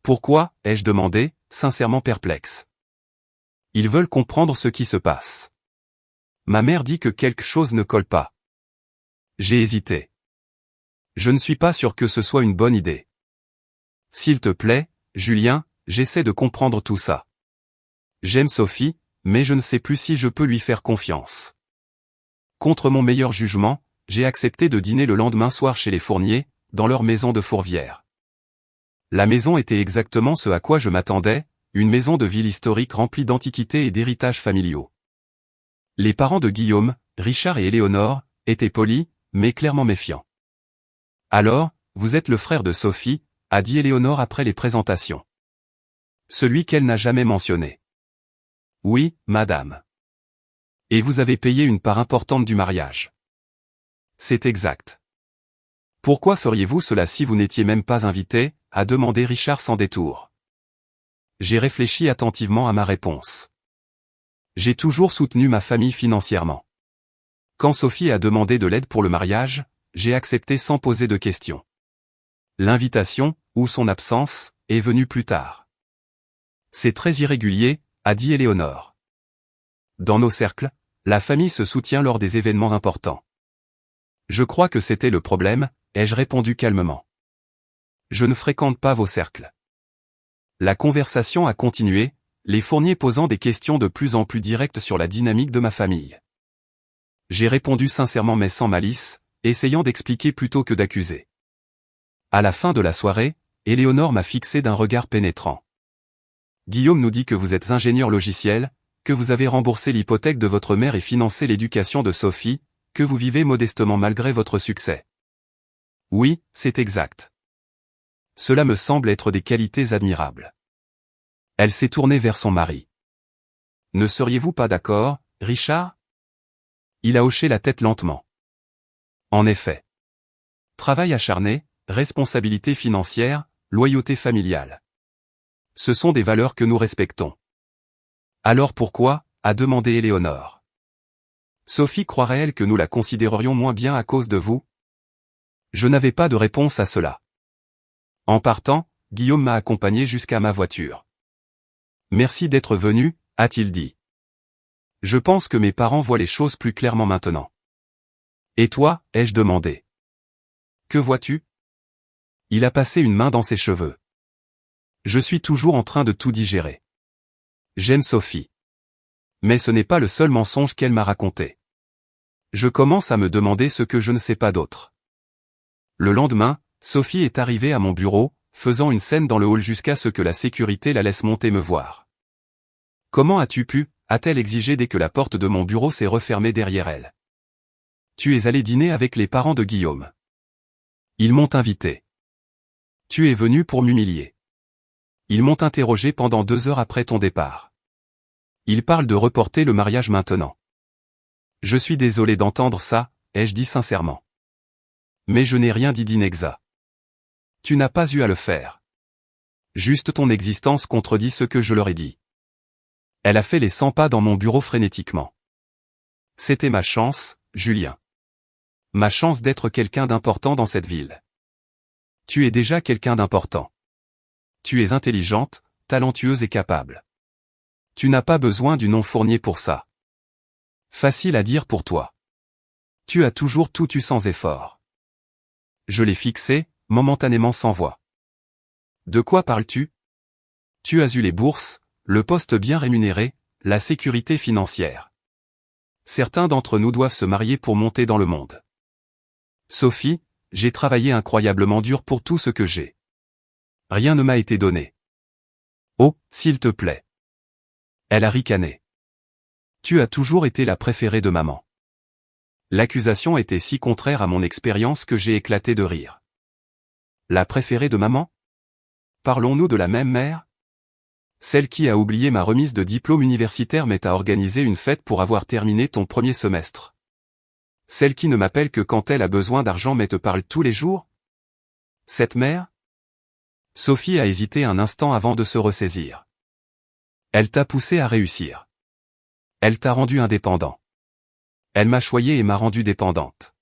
Pourquoi, ai-je demandé, sincèrement perplexe. Ils veulent comprendre ce qui se passe. Ma mère dit que quelque chose ne colle pas. J'ai hésité. Je ne suis pas sûr que ce soit une bonne idée. S'il te plaît, Julien, j'essaie de comprendre tout ça. J'aime Sophie, mais je ne sais plus si je peux lui faire confiance. Contre mon meilleur jugement, j'ai accepté de dîner le lendemain soir chez les Fournier, dans leur maison de Fourvière. La maison était exactement ce à quoi je m'attendais, une maison de ville historique remplie d'antiquités et d'héritages familiaux. Les parents de Guillaume, Richard et Éléonore, étaient polis, mais clairement méfiants. Alors, Vous êtes le frère de Sophie, a dit Éléonore après les présentations. Celui qu'elle n'a jamais mentionné. Oui, madame. Et vous avez payé une part importante du mariage. C'est exact. Pourquoi feriez-vous cela si vous n'étiez même pas invité, a demandé Richard sans détour. J'ai réfléchi attentivement à ma réponse. J'ai toujours soutenu ma famille financièrement. Quand Sophie a demandé de l'aide pour le mariage, j'ai accepté sans poser de questions. L'invitation, ou son absence, est venue plus tard. C'est très irrégulier, a dit Éléonore. Dans nos cercles, la famille se soutient lors des événements importants. Je crois que c'était le problème, ai-je répondu calmement. Je ne fréquente pas vos cercles. La conversation a continué, les Fournier posant des questions de plus en plus directes sur la dynamique de ma famille. J'ai répondu sincèrement mais sans malice, essayant d'expliquer plutôt que d'accuser. À la fin de la soirée, Éléonore m'a fixé d'un regard pénétrant. Guillaume nous dit que vous êtes ingénieur logiciel, que vous avez remboursé l'hypothèque de votre mère et financé l'éducation de Sophie, que vous vivez modestement malgré votre succès. Oui, c'est exact. Cela me semble être des qualités admirables. Elle s'est tournée vers son mari. Ne seriez-vous pas d'accord, Richard? Il a hoché la tête lentement. En effet. Travail acharné, responsabilité financière, loyauté familiale. Ce sont des valeurs que nous respectons. Alors pourquoi, a demandé Éléonore. Sophie croirait-elle que nous la considérerions moins bien à cause de vous? Je n'avais pas de réponse à cela. En partant, Guillaume m'a accompagné jusqu'à ma voiture. Merci d'être venu, a-t-il dit. Je pense que mes parents voient les choses plus clairement maintenant. Et toi, ai-je demandé. Que vois-tu? Il a passé une main dans ses cheveux. Je suis toujours en train de tout digérer. J'aime Sophie. Mais ce n'est pas le seul mensonge qu'elle m'a raconté. Je commence à me demander ce que je ne sais pas d'autre. Le lendemain, Sophie est arrivée à mon bureau, faisant une scène dans le hall jusqu'à ce que la sécurité la laisse monter me voir. Comment as-tu pu, a-t-elle exigé dès que la porte de mon bureau s'est refermée derrière elle. Tu es allé dîner avec les parents de Guillaume. Ils m'ont invité. Tu es venu pour m'humilier. Ils m'ont interrogé pendant 2 heures après ton départ. Ils parlent de reporter le mariage maintenant. Je suis désolé d'entendre ça, ai-je dit sincèrement. Mais je n'ai rien dit d'inexact. Tu n'as pas eu à le faire. Juste ton existence contredit ce que je leur ai dit. Elle a fait les 100 pas dans mon bureau frénétiquement. C'était ma chance, Julien. Ma chance d'être quelqu'un d'important dans cette ville. Tu es déjà quelqu'un d'important. Tu es intelligente, talentueuse et capable. Tu n'as pas besoin du nom Fournier pour ça. Facile à dire pour toi. Tu as toujours tout eu sans effort. Je l'ai fixé, momentanément sans voix. De quoi parles-tu? Tu as eu les bourses, le poste bien rémunéré, la sécurité financière. Certains d'entre nous doivent se marier pour monter dans le monde. Sophie, j'ai travaillé incroyablement dur pour tout ce que j'ai. Rien ne m'a été donné. Oh, s'il te plaît. Elle a ricané. Tu as toujours été la préférée de maman. L'accusation était si contraire à mon expérience que j'ai éclaté de rire. La préférée de maman? Parlons-nous de la même mère? Celle qui a oublié ma remise de diplôme universitaire mais t'a organisé une fête pour avoir terminé ton premier semestre. Celle qui ne m'appelle que quand elle a besoin d'argent mais te parle tous les jours? Cette mère? Sophie a hésité un instant avant de se ressaisir. Elle t'a poussé à réussir. Elle t'a rendu indépendant. Elle m'a choyé et m'a rendue dépendante.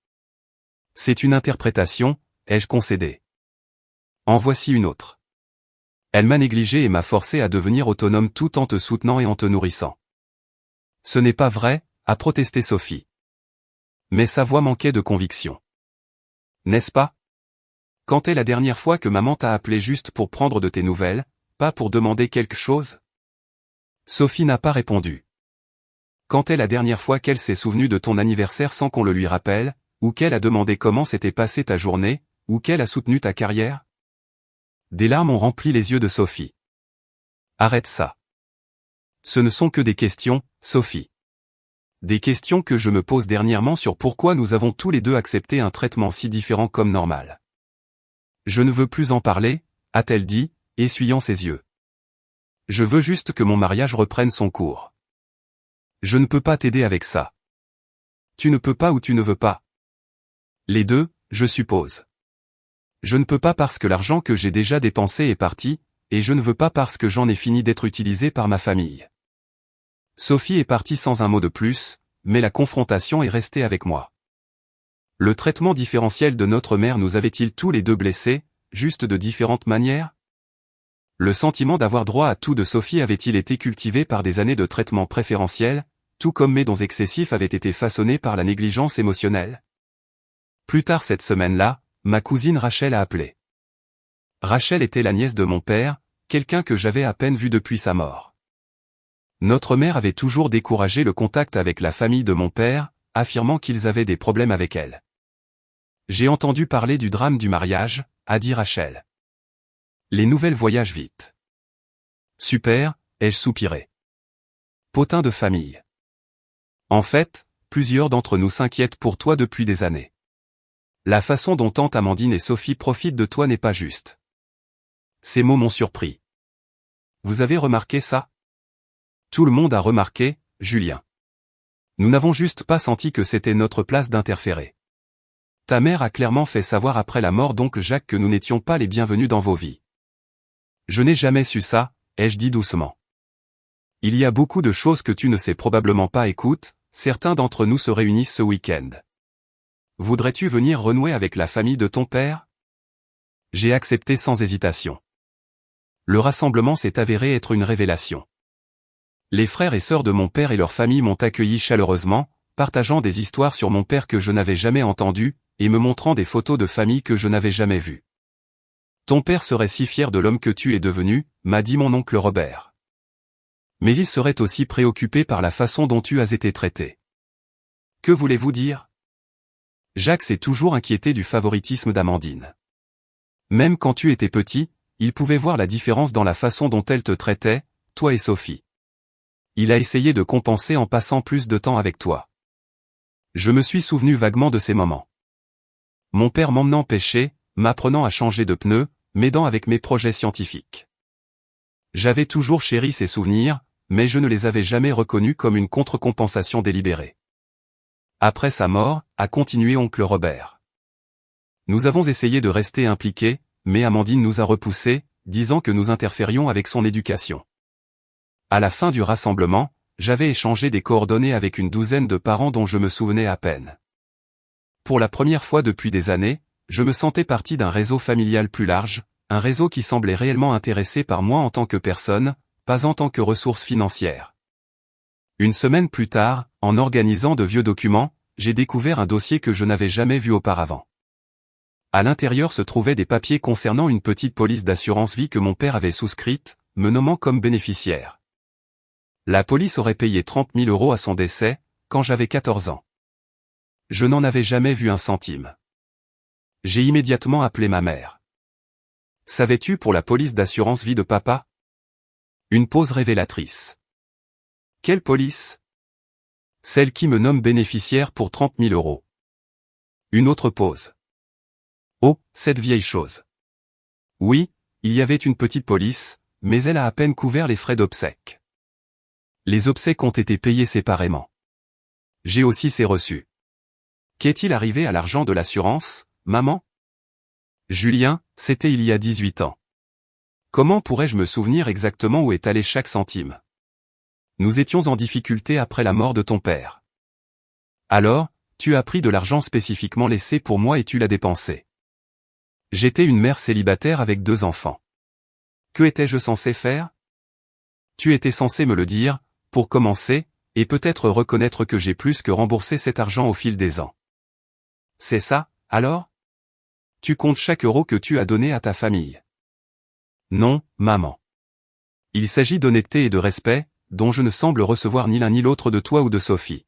C'est une interprétation, ai-je concédé. En voici une autre. Elle m'a négligé et m'a forcé à devenir autonome tout en te soutenant et en te nourrissant. Ce n'est pas vrai, a protesté Sophie. Mais sa voix manquait de conviction. N'est-ce pas? Quand est la dernière fois que maman t'a appelé juste pour prendre de tes nouvelles, pas pour demander quelque chose? Sophie n'a pas répondu. Quand est la dernière fois qu'elle s'est souvenue de ton anniversaire sans qu'on le lui rappelle, ou qu'elle a demandé comment s'était passée ta journée, ou qu'elle a soutenu ta carrière? Des larmes ont rempli les yeux de Sophie. Arrête ça. Ce ne sont que des questions, Sophie. Des questions que je me pose dernièrement sur pourquoi nous avons tous les deux accepté un traitement si différent comme normal. Je ne veux plus en parler, a-t-elle dit, essuyant ses yeux. Je veux juste que mon mariage reprenne son cours. Je ne peux pas t'aider avec ça. Tu ne peux pas ou tu ne veux pas. Les deux, je suppose. Je ne peux pas parce que l'argent que j'ai déjà dépensé est parti, et je ne veux pas parce que j'en ai fini d'être utilisé par ma famille. Sophie est partie sans un mot de plus, mais la confrontation est restée avec moi. Le traitement différentiel de notre mère nous avait-il tous les deux blessés, juste de différentes manières? Le sentiment d'avoir droit à tout de Sophie avait-il été cultivé par des années de traitement préférentiel, tout comme mes dons excessifs avaient été façonnés par la négligence émotionnelle? Plus tard cette semaine-là, ma cousine Rachel a appelé. Rachel était la nièce de mon père, quelqu'un que j'avais à peine vu depuis sa mort. Notre mère avait toujours découragé le contact avec la famille de mon père, affirmant qu'ils avaient des problèmes avec elle. J'ai entendu parler du drame du mariage, a dit Rachel. Les nouvelles voyagent vite. Super, ai-je soupiré. Potin de famille. En fait, plusieurs d'entre nous s'inquiètent pour toi depuis des années. La façon dont tante Amandine et Sophie profitent de toi n'est pas juste. Ces mots m'ont surpris. Vous avez remarqué ça? Tout le monde a remarqué, Julien. Nous n'avons juste pas senti que c'était notre place d'interférer. Ta mère a clairement fait savoir après la mort d'oncle Jacques que nous n'étions pas les bienvenus dans vos vies. Je n'ai jamais su ça, ai-je dit doucement. Il y a beaucoup de choses que tu ne sais probablement pas. Écoute, certains d'entre nous se réunissent ce week-end. Voudrais-tu venir renouer avec la famille de ton père? J'ai accepté sans hésitation. Le rassemblement s'est avéré être une révélation. Les frères et sœurs de mon père et leur famille m'ont accueilli chaleureusement, partageant des histoires sur mon père que je n'avais jamais entendues, et me montrant des photos de famille que je n'avais jamais vues. Ton père serait si fier de l'homme que tu es devenu, m'a dit mon oncle Robert. Mais il serait aussi préoccupé par la façon dont tu as été traité. Que voulez-vous dire? Jacques s'est toujours inquiété du favoritisme d'Amandine. Même quand tu étais petit, il pouvait voir la différence dans la façon dont elle te traitait, toi et Sophie. Il a essayé de compenser en passant plus de temps avec toi. Je me suis souvenu vaguement de ces moments. Mon père m'emmenant pêcher, m'apprenant à changer de pneus, m'aidant avec mes projets scientifiques. J'avais toujours chéri ces souvenirs, mais je ne les avais jamais reconnus comme une contre-compensation délibérée. Après sa mort, a continué oncle Robert. Nous avons essayé de rester impliqués, mais Amandine nous a repoussés, disant que nous interférions avec son éducation. À la fin du rassemblement, j'avais échangé des coordonnées avec une douzaine de parents dont je me souvenais à peine. Pour la première fois depuis des années, je me sentais partie d'un réseau familial plus large, un réseau qui semblait réellement intéressé par moi en tant que personne, pas en tant que ressource financière. Une semaine plus tard, en organisant de vieux documents, j'ai découvert un dossier que je n'avais jamais vu auparavant. À l'intérieur se trouvaient des papiers concernant une petite police d'assurance vie que mon père avait souscrite, me nommant comme bénéficiaire. La police aurait payé 30 000 € à son décès, quand j'avais 14 ans. Je n'en avais jamais vu un centime. J'ai immédiatement appelé ma mère. Savais-tu pour la police d'assurance vie de papa? Une pause révélatrice. Quelle police? Celle qui me nomme bénéficiaire pour 30 000 €. Une autre pause. Oh, cette vieille chose. Oui, il y avait une petite police, mais elle a à peine couvert les frais d'obsèques. Les obsèques ont été payées séparément. J'ai aussi ses reçus. Qu'est-il arrivé à l'argent de l'assurance, maman? Julien, c'était il y a 18 ans. Comment pourrais-je me souvenir exactement où est allé chaque centime? Nous étions en difficulté après la mort de ton père. Alors, tu as pris de l'argent spécifiquement laissé pour moi et tu l'as dépensé. J'étais une mère célibataire avec 2 enfants. Que étais-je censé faire? Tu étais censé me le dire, pour commencer, et peut-être reconnaître que j'ai plus que remboursé cet argent au fil des ans. C'est ça, alors? Tu comptes chaque euro que tu as donné à ta famille. Non, maman. Il s'agit d'honnêteté et de respect, dont je ne semble recevoir ni l'un ni l'autre de toi ou de Sophie.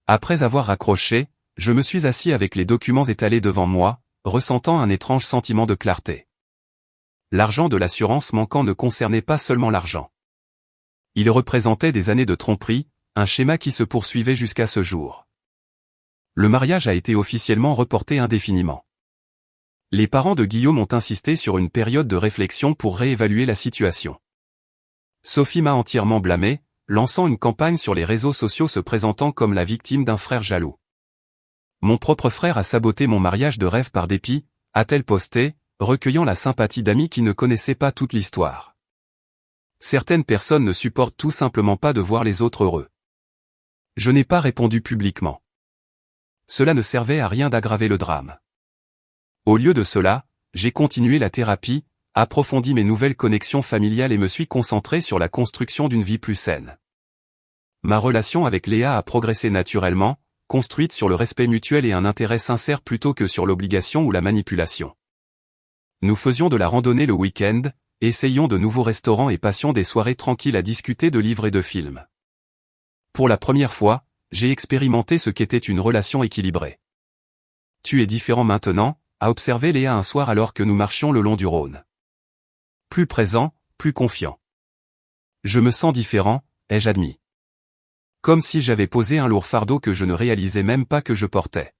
Après avoir raccroché, je me suis assis avec les documents étalés devant moi, ressentant un étrange sentiment de clarté. L'argent de l'assurance manquant ne concernait pas seulement l'argent. Il représentait des années de tromperie, un schéma qui se poursuivait jusqu'à ce jour. Le mariage a été officiellement reporté indéfiniment. Les parents de Guillaume ont insisté sur une période de réflexion pour réévaluer la situation. Sophie m'a entièrement blâmé, lançant une campagne sur les réseaux sociaux se présentant comme la victime d'un frère jaloux. Mon propre frère a saboté mon mariage de rêve par dépit, a-t-elle posté, recueillant la sympathie d'amis qui ne connaissaient pas toute l'histoire. Certaines personnes ne supportent tout simplement pas de voir les autres heureux. Je n'ai pas répondu publiquement. Cela ne servait à rien d'aggraver le drame. Au lieu de cela, j'ai continué la thérapie, approfondi mes nouvelles connexions familiales et me suis concentré sur la construction d'une vie plus saine. Ma relation avec Léa a progressé naturellement, construite sur le respect mutuel et un intérêt sincère plutôt que sur l'obligation ou la manipulation. Nous faisions de la randonnée le week-end, essayions de nouveaux restaurants et passions des soirées tranquilles à discuter de livres et de films. Pour la première fois, j'ai expérimenté ce qu'était une relation équilibrée. Tu es différent maintenant, a observé Léa un soir alors que nous marchions le long du Rhône. Plus présent, plus confiant. Je me sens différent, ai-je admis. Comme si j'avais posé un lourd fardeau que je ne réalisais même pas que je portais.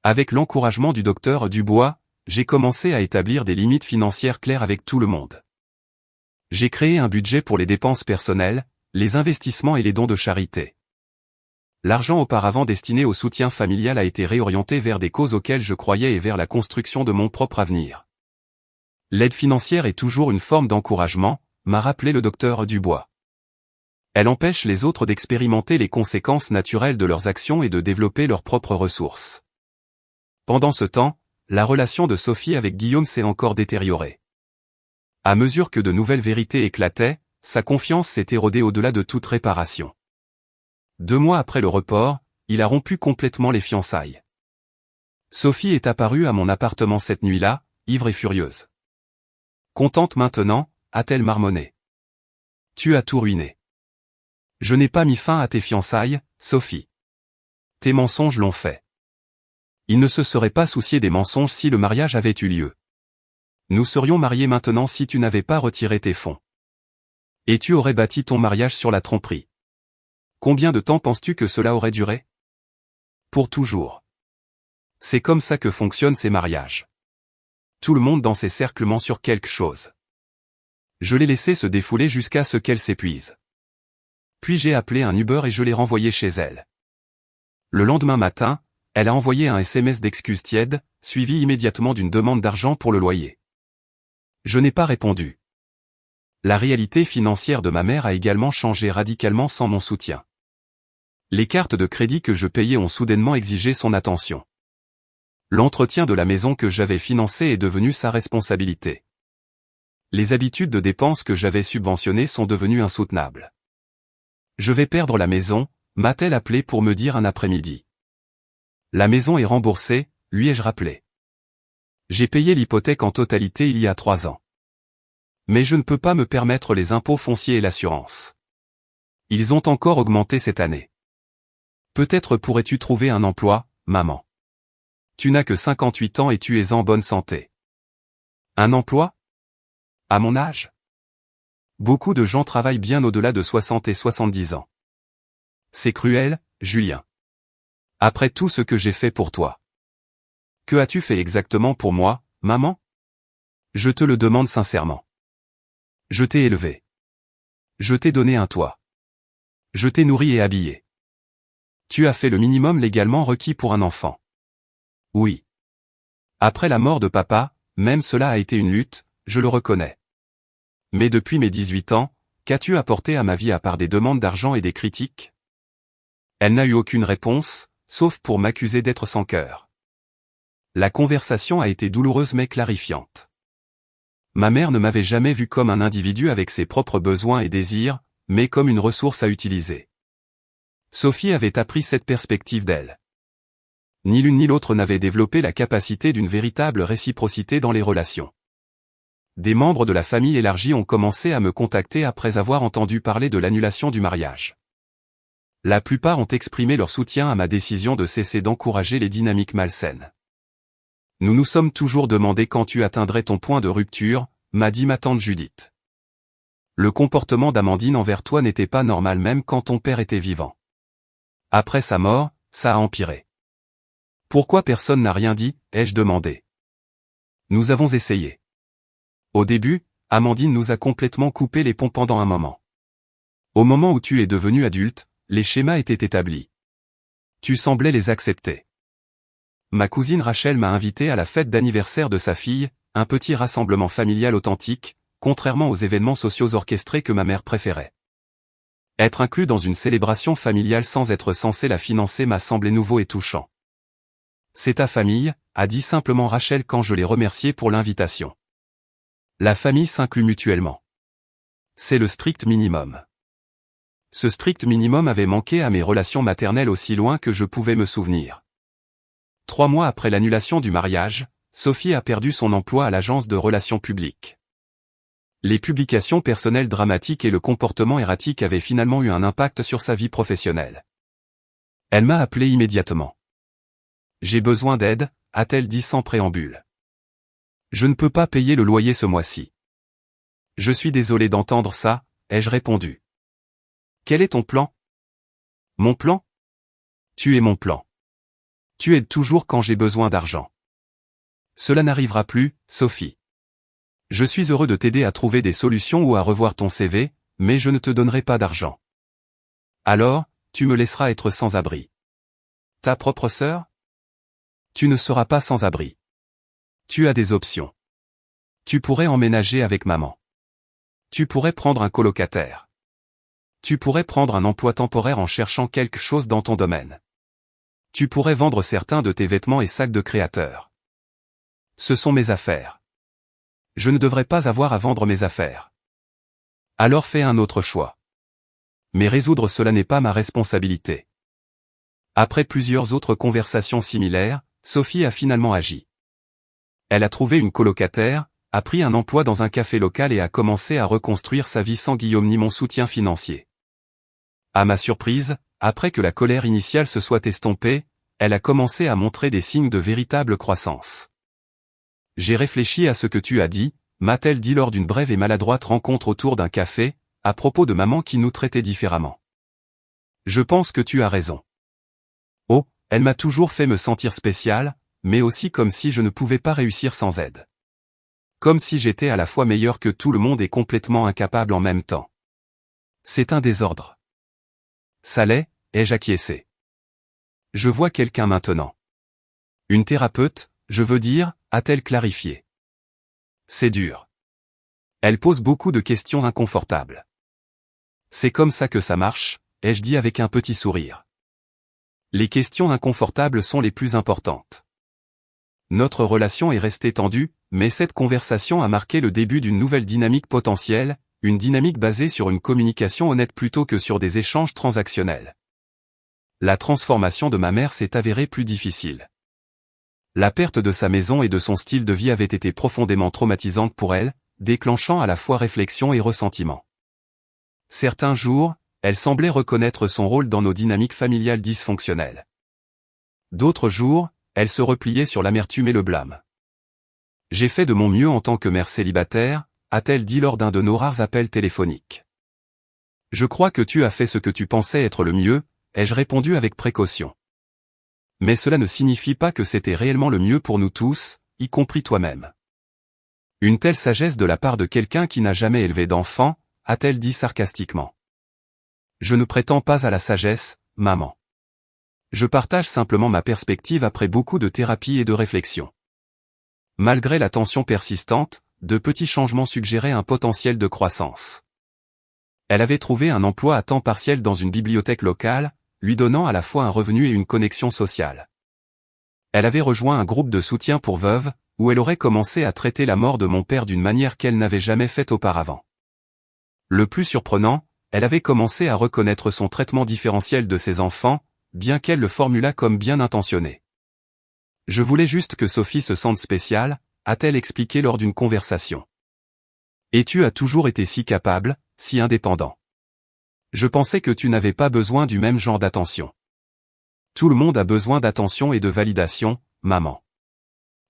Avec l'encouragement du docteur Dubois, j'ai commencé à établir des limites financières claires avec tout le monde. J'ai créé un budget pour les dépenses personnelles, les investissements et les dons de charité. L'argent auparavant destiné au soutien familial a été réorienté vers des causes auxquelles je croyais et vers la construction de mon propre avenir. L'aide financière est toujours une forme d'encouragement, m'a rappelé le docteur Dubois. Elle empêche les autres d'expérimenter les conséquences naturelles de leurs actions et de développer leurs propres ressources. Pendant ce temps, la relation de Sophie avec Guillaume s'est encore détériorée. À mesure que de nouvelles vérités éclataient, sa confiance s'est érodée au-delà de toute réparation. 2 mois après le report, il a rompu complètement les fiançailles. Sophie est apparue à mon appartement cette nuit-là, ivre et furieuse. Contente maintenant, a-t-elle marmonné. Tu as tout ruiné. Je n'ai pas mis fin à tes fiançailles, Sophie. Tes mensonges l'ont fait. Il ne se serait pas soucié des mensonges si le mariage avait eu lieu. Nous serions mariés maintenant si tu n'avais pas retiré tes fonds. Et tu aurais bâti ton mariage sur la tromperie. Combien de temps penses-tu que cela aurait duré? Pour toujours. C'est comme ça que fonctionnent ces mariages. Tout le monde dans ces cercles ment sur quelque chose. Je l'ai laissée se défouler jusqu'à ce qu'elle s'épuise. Puis j'ai appelé un Uber et je l'ai renvoyée chez elle. Le lendemain matin, elle a envoyé un SMS d'excuses tièdes, suivi immédiatement d'une demande d'argent pour le loyer. Je n'ai pas répondu. La réalité financière de ma mère a également changé radicalement sans mon soutien. Les cartes de crédit que je payais ont soudainement exigé son attention. L'entretien de la maison que j'avais financée est devenu sa responsabilité. Les habitudes de dépenses que j'avais subventionnées sont devenues insoutenables. Je vais perdre la maison, m'a-t-elle appelé pour me dire un après-midi. La maison est remboursée, lui ai-je rappelé. J'ai payé l'hypothèque en totalité il y a 3 ans. Mais je ne peux pas me permettre les impôts fonciers et l'assurance. Ils ont encore augmenté cette année. Peut-être pourrais-tu trouver un emploi, maman. Tu n'as que 58 ans et tu es en bonne santé. Un emploi? À mon âge? Beaucoup de gens travaillent bien au-delà de 60 et 70 ans. C'est cruel, Julien. Après tout ce que j'ai fait pour toi. Que as-tu fait exactement pour moi, maman? Je te le demande sincèrement. Je t'ai élevé. Je t'ai donné un toit. Je t'ai nourri et habillé. Tu as fait le minimum légalement requis pour un enfant. Oui. Après la mort de papa, même cela a été une lutte, je le reconnais. Mais depuis mes 18 ans, qu'as-tu apporté à ma vie à part des demandes d'argent et des critiques? Elle n'a eu aucune réponse, sauf pour m'accuser d'être sans cœur. La conversation a été douloureuse mais clarifiante. Ma mère ne m'avait jamais vu comme un individu avec ses propres besoins et désirs, mais comme une ressource à utiliser. Sophie avait appris cette perspective d'elle. Ni l'une ni l'autre n'avait développé la capacité d'une véritable réciprocité dans les relations. Des membres de la famille élargie ont commencé à me contacter après avoir entendu parler de l'annulation du mariage. La plupart ont exprimé leur soutien à ma décision de cesser d'encourager les dynamiques malsaines. Nous nous sommes toujours demandé quand tu atteindrais ton point de rupture, m'a dit ma tante Judith. Le comportement d'Amandine envers toi n'était pas normal même quand ton père était vivant. Après sa mort, ça a empiré. Pourquoi personne n'a rien dit, ai-je demandé. Nous avons essayé. Au début, Amandine nous a complètement coupé les ponts pendant un moment. Au moment où tu es devenu adulte, les schémas étaient établis. Tu semblais les accepter. Ma cousine Rachel m'a invité à la fête d'anniversaire de sa fille, un petit rassemblement familial authentique, contrairement aux événements sociaux orchestrés que ma mère préférait. Être inclus dans une célébration familiale sans être censé la financer m'a semblé nouveau et touchant. C'est ta famille, a dit simplement Rachel quand je l'ai remerciée pour l'invitation. La famille s'inclut mutuellement. C'est le strict minimum. Ce strict minimum avait manqué à mes relations maternelles aussi loin que je pouvais me souvenir. 3 mois après l'annulation du mariage, Sophie a perdu son emploi à l'agence de relations publiques. Les publications personnelles dramatiques et le comportement erratique avaient finalement eu un impact sur sa vie professionnelle. Elle m'a appelé immédiatement. J'ai besoin d'aide, a-t-elle dit sans préambule. Je ne peux pas payer le loyer ce mois-ci. Je suis désolé d'entendre ça, ai-je répondu. Quel est ton plan? Mon plan? Tu es mon plan. Tu aides toujours quand j'ai besoin d'argent. Cela n'arrivera plus, Sophie. Je suis heureux de t'aider à trouver des solutions ou à revoir ton CV, mais je ne te donnerai pas d'argent. Alors, tu me laisseras être sans abri. Ta propre sœur? Tu ne seras pas sans abri. Tu as des options. Tu pourrais emménager avec maman. Tu pourrais prendre un colocataire. Tu pourrais prendre un emploi temporaire en cherchant quelque chose dans ton domaine. Tu pourrais vendre certains de tes vêtements et sacs de créateur. Ce sont mes affaires. Je ne devrais pas avoir à vendre mes affaires. Alors fais un autre choix. Mais résoudre cela n'est pas ma responsabilité. Après plusieurs autres conversations similaires, Sophie a finalement agi. Elle a trouvé une colocataire, a pris un emploi dans un café local et a commencé à reconstruire sa vie sans Guillaume ni mon soutien financier. À ma surprise, après que la colère initiale se soit estompée, elle a commencé à montrer des signes de véritable croissance. J'ai réfléchi à ce que tu as dit, m'a-t-elle dit lors d'une brève et maladroite rencontre autour d'un café, à propos de maman qui nous traitait différemment. Je pense que tu as raison. Oh, elle m'a toujours fait me sentir spécial, mais aussi comme si je ne pouvais pas réussir sans aide. Comme si j'étais à la fois meilleur que tout le monde et complètement incapable en même temps. C'est un désordre. Ça l'est, ai-je acquiescé. Je vois quelqu'un maintenant. Une thérapeute, je veux dire, a-t-elle clarifié. C'est dur. Elle pose beaucoup de questions inconfortables. C'est comme ça que ça marche, ai-je dit avec un petit sourire. Les questions inconfortables sont les plus importantes. Notre relation est restée tendue, mais cette conversation a marqué le début d'une nouvelle dynamique potentielle, une dynamique basée sur une communication honnête plutôt que sur des échanges transactionnels. La transformation de ma mère s'est avérée plus difficile. La perte de sa maison et de son style de vie avait été profondément traumatisante pour elle, déclenchant à la fois réflexion et ressentiment. Certains jours, elle semblait reconnaître son rôle dans nos dynamiques familiales dysfonctionnelles. D'autres jours, elle se repliait sur l'amertume et le blâme. J'ai fait de mon mieux en tant que mère célibataire, a-t-elle dit lors d'un de nos rares appels téléphoniques. Je crois que tu as fait ce que tu pensais être le mieux, ai-je répondu avec précaution. Mais cela ne signifie pas que c'était réellement le mieux pour nous tous, y compris toi-même. Une telle sagesse de la part de quelqu'un qui n'a jamais élevé d'enfant, a-t-elle dit sarcastiquement. Je ne prétends pas à la sagesse, maman. Je partage simplement ma perspective après beaucoup de thérapie et de réflexion. Malgré la tension persistante, de petits changements suggéraient un potentiel de croissance. Elle avait trouvé un emploi à temps partiel dans une bibliothèque locale, lui donnant à la fois un revenu et une connexion sociale. Elle avait rejoint un groupe de soutien pour veuves, où elle aurait commencé à traiter la mort de mon père d'une manière qu'elle n'avait jamais faite auparavant. Le plus surprenant, elle avait commencé à reconnaître son traitement différentiel de ses enfants, bien qu'elle le formulât comme bien intentionné. Je voulais juste que Sophie se sente spéciale, a-t-elle expliqué lors d'une conversation. Et tu as toujours été si capable, si indépendant. Je pensais que tu n'avais pas besoin du même genre d'attention. Tout le monde a besoin d'attention et de validation, maman.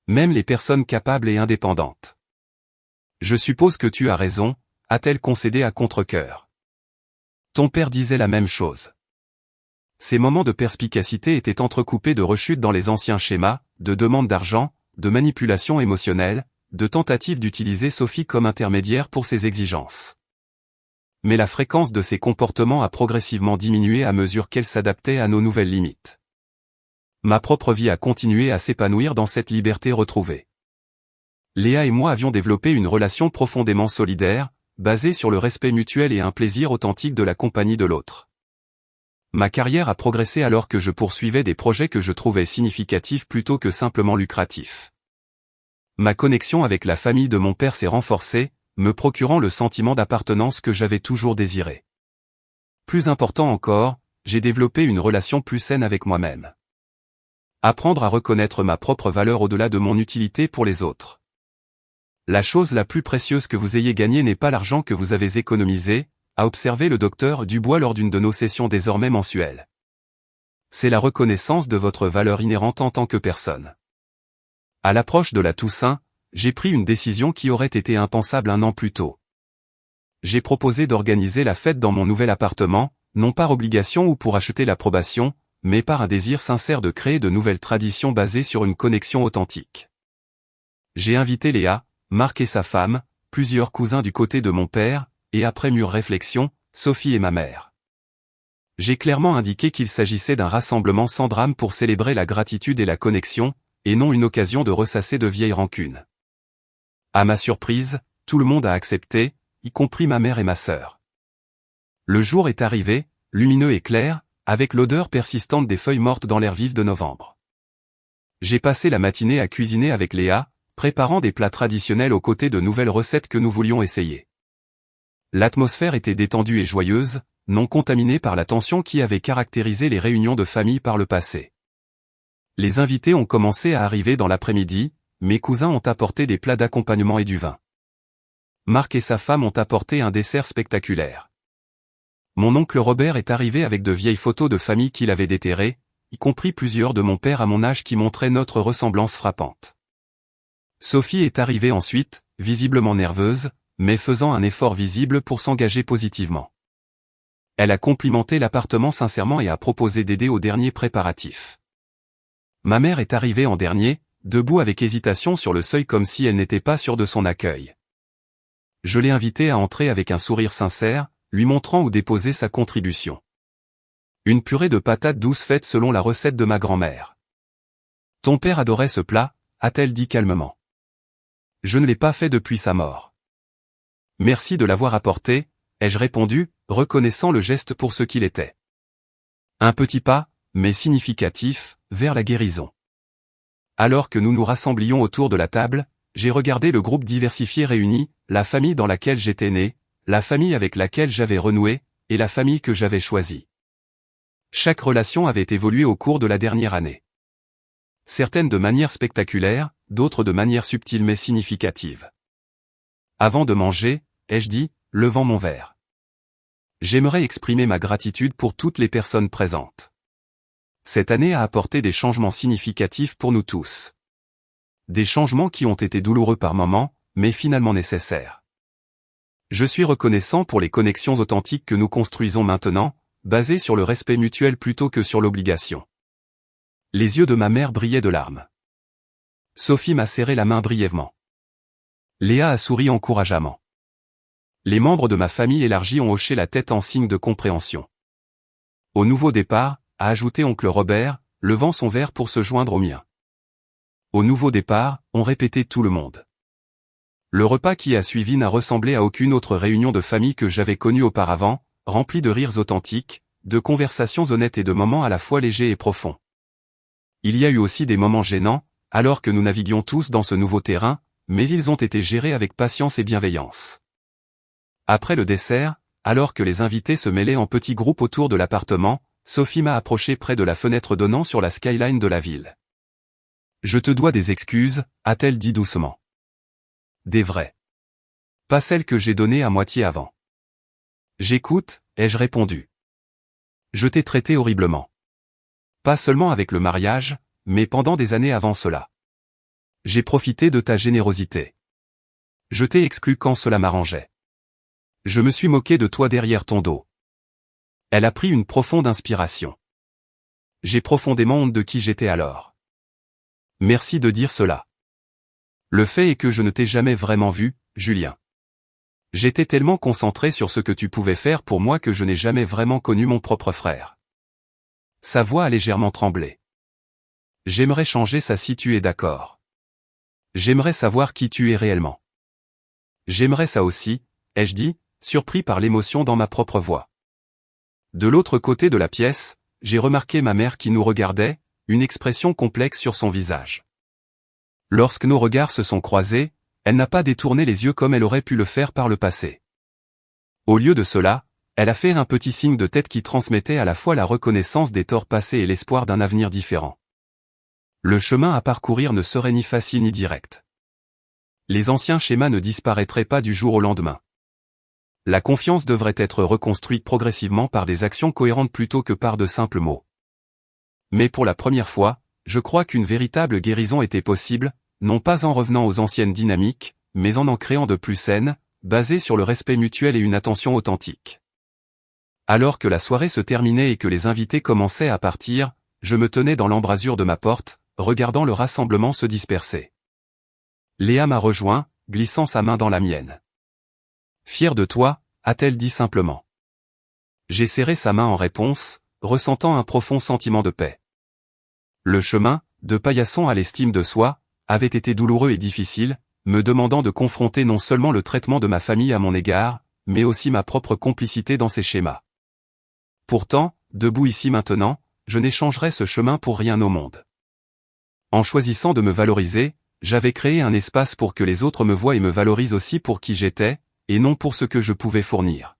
Même les personnes capables et indépendantes. Je suppose que tu as raison, a-t-elle concédé à contre-cœur. Ton père disait la même chose. Ces moments de perspicacité étaient entrecoupés de rechutes dans les anciens schémas, de demandes d'argent, de manipulation émotionnelle, de tentatives d'utiliser Sophie comme intermédiaire pour ses exigences. Mais la fréquence de ses comportements a progressivement diminué à mesure qu'elle s'adaptait à nos nouvelles limites. Ma propre vie a continué à s'épanouir dans cette liberté retrouvée. Léa et moi avions développé une relation profondément solidaire, basée sur le respect mutuel et un plaisir authentique de la compagnie de l'autre. Ma carrière a progressé alors que je poursuivais des projets que je trouvais significatifs plutôt que simplement lucratifs. Ma connexion avec la famille de mon père s'est renforcée, me procurant le sentiment d'appartenance que j'avais toujours désiré. Plus important encore, j'ai développé une relation plus saine avec moi-même. Apprendre à reconnaître ma propre valeur au-delà de mon utilité pour les autres. La chose la plus précieuse que vous ayez gagnée n'est pas l'argent que vous avez économisé, a observé le docteur Dubois lors d'une de nos sessions désormais mensuelles. C'est la reconnaissance de votre valeur inhérente en tant que personne. À l'approche de la Toussaint, j'ai pris une décision qui aurait été impensable un an plus tôt. J'ai proposé d'organiser la fête dans mon nouvel appartement, non par obligation ou pour acheter l'approbation, mais par un désir sincère de créer de nouvelles traditions basées sur une connexion authentique. J'ai invité Léa, Marc et sa femme, plusieurs cousins du côté de mon père, et après mûre réflexion, Sophie et ma mère. J'ai clairement indiqué qu'il s'agissait d'un rassemblement sans drame pour célébrer la gratitude et la connexion, et non une occasion de ressasser de vieilles rancunes. À ma surprise, tout le monde a accepté, y compris ma mère et ma sœur. Le jour est arrivé, lumineux et clair, avec l'odeur persistante des feuilles mortes dans l'air vif de novembre. J'ai passé la matinée à cuisiner avec Léa, préparant des plats traditionnels aux côtés de nouvelles recettes que nous voulions essayer. L'atmosphère était détendue et joyeuse, non contaminée par la tension qui avait caractérisé les réunions de famille par le passé. Les invités ont commencé à arriver dans l'après-midi, mes cousins ont apporté des plats d'accompagnement et du vin. Marc et sa femme ont apporté un dessert spectaculaire. Mon oncle Robert est arrivé avec de vieilles photos de famille qu'il avait déterrées, y compris plusieurs de mon père à mon âge qui montraient notre ressemblance frappante. Sophie est arrivée ensuite, visiblement nerveuse, mais faisant un effort visible pour s'engager positivement. Elle a complimenté l'appartement sincèrement et a proposé d'aider aux derniers préparatifs. Ma mère est arrivée en dernier, debout avec hésitation sur le seuil comme si elle n'était pas sûre de son accueil. Je l'ai invitée à entrer avec un sourire sincère, lui montrant où déposer sa contribution. Une purée de patates douces faite selon la recette de ma grand-mère. « Ton père adorait ce plat », a-t-elle dit calmement. « Je ne l'ai pas fait depuis sa mort. »« Merci de l'avoir apporté », ai-je répondu, reconnaissant le geste pour ce qu'il était. Un petit pas, mais significatif, vers la guérison. Alors que nous nous rassemblions autour de la table, j'ai regardé le groupe diversifié réuni, la famille dans laquelle j'étais né, la famille avec laquelle j'avais renoué, et la famille que j'avais choisie. Chaque relation avait évolué au cours de la dernière année. Certaines de manière spectaculaire, d'autres de manière subtile mais significative. Avant de manger, ai-je dit, levant mon verre. J'aimerais exprimer ma gratitude pour toutes les personnes présentes. Cette année a apporté des changements significatifs pour nous tous. Des changements qui ont été douloureux par moments, mais finalement nécessaires. Je suis reconnaissant pour les connexions authentiques que nous construisons maintenant, basées sur le respect mutuel plutôt que sur l'obligation. Les yeux de ma mère brillaient de larmes. Sophie m'a serré la main brièvement. Léa a souri encourageamment. Les membres de ma famille élargie ont hoché la tête en signe de compréhension. Au nouveau départ, a ajouté oncle Robert, levant son verre pour se joindre au mien. Au nouveau départ, ont répété tout le monde. Le repas qui a suivi n'a ressemblé à aucune autre réunion de famille que j'avais connue auparavant, rempli de rires authentiques, de conversations honnêtes et de moments à la fois légers et profonds. Il y a eu aussi des moments gênants, alors que nous naviguions tous dans ce nouveau terrain, mais ils ont été gérés avec patience et bienveillance. Après le dessert, alors que les invités se mêlaient en petits groupes autour de l'appartement, Sophie m'a approché près de la fenêtre donnant sur la skyline de la ville. « Je te dois des excuses », a-t-elle dit doucement. « Des vraies. Pas celles que j'ai données à moitié avant. »« J'écoute », ai-je répondu. « Je t'ai traité horriblement. Pas seulement avec le mariage, mais pendant des années avant cela. J'ai profité de ta générosité. Je t'ai exclu quand cela m'arrangeait. Je me suis moqué de toi derrière ton dos. » Elle a pris une profonde inspiration. J'ai profondément honte de qui j'étais alors. Merci de dire cela. Le fait est que je ne t'ai jamais vraiment vu, Julien. J'étais tellement concentré sur ce que tu pouvais faire pour moi que je n'ai jamais vraiment connu mon propre frère. Sa voix a légèrement tremblé. J'aimerais changer ça si tu es d'accord. J'aimerais savoir qui tu es réellement. J'aimerais ça aussi, ai-je dit, surpris par l'émotion dans ma propre voix. De l'autre côté de la pièce, j'ai remarqué ma mère qui nous regardait, une expression complexe sur son visage. Lorsque nos regards se sont croisés, elle n'a pas détourné les yeux comme elle aurait pu le faire par le passé. Au lieu de cela, elle a fait un petit signe de tête qui transmettait à la fois la reconnaissance des torts passés et l'espoir d'un avenir différent. Le chemin à parcourir ne serait ni facile ni direct. Les anciens schémas ne disparaîtraient pas du jour au lendemain. La confiance devrait être reconstruite progressivement par des actions cohérentes plutôt que par de simples mots. Mais pour la première fois, je crois qu'une véritable guérison était possible, non pas en revenant aux anciennes dynamiques, mais en créant de plus saines, basées sur le respect mutuel et une attention authentique. Alors que la soirée se terminait et que les invités commençaient à partir, je me tenais dans l'embrasure de ma porte, regardant le rassemblement se disperser. Léa m'a rejoint, glissant sa main dans la mienne. « Fière de toi », a-t-elle dit simplement. J'ai serré sa main en réponse, ressentant un profond sentiment de paix. Le chemin, de paillasson à l'estime de soi, avait été douloureux et difficile, me demandant de confronter non seulement le traitement de ma famille à mon égard, mais aussi ma propre complicité dans ces schémas. Pourtant, debout ici maintenant, je n'échangerais ce chemin pour rien au monde. En choisissant de me valoriser, j'avais créé un espace pour que les autres me voient et me valorisent aussi pour qui j'étais, et non pour ce que je pouvais fournir.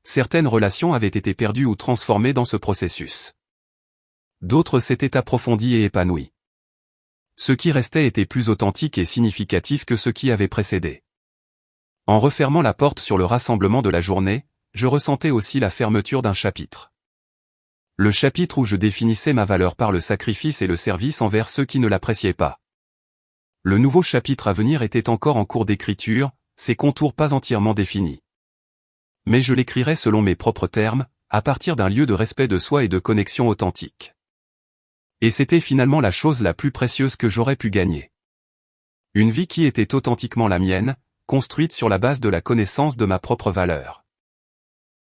Certaines relations avaient été perdues ou transformées dans ce processus. D'autres s'étaient approfondies et épanouies. Ce qui restait était plus authentique et significatif que ce qui avait précédé. En refermant la porte sur le rassemblement de la journée, je ressentais aussi la fermeture d'un chapitre. Le chapitre où je définissais ma valeur par le sacrifice et le service envers ceux qui ne l'appréciaient pas. Le nouveau chapitre à venir était encore en cours d'écriture, ses contours pas entièrement définis. Mais je l'écrirais selon mes propres termes, à partir d'un lieu de respect de soi et de connexion authentique. Et c'était finalement la chose la plus précieuse que j'aurais pu gagner. Une vie qui était authentiquement la mienne, construite sur la base de la connaissance de ma propre valeur.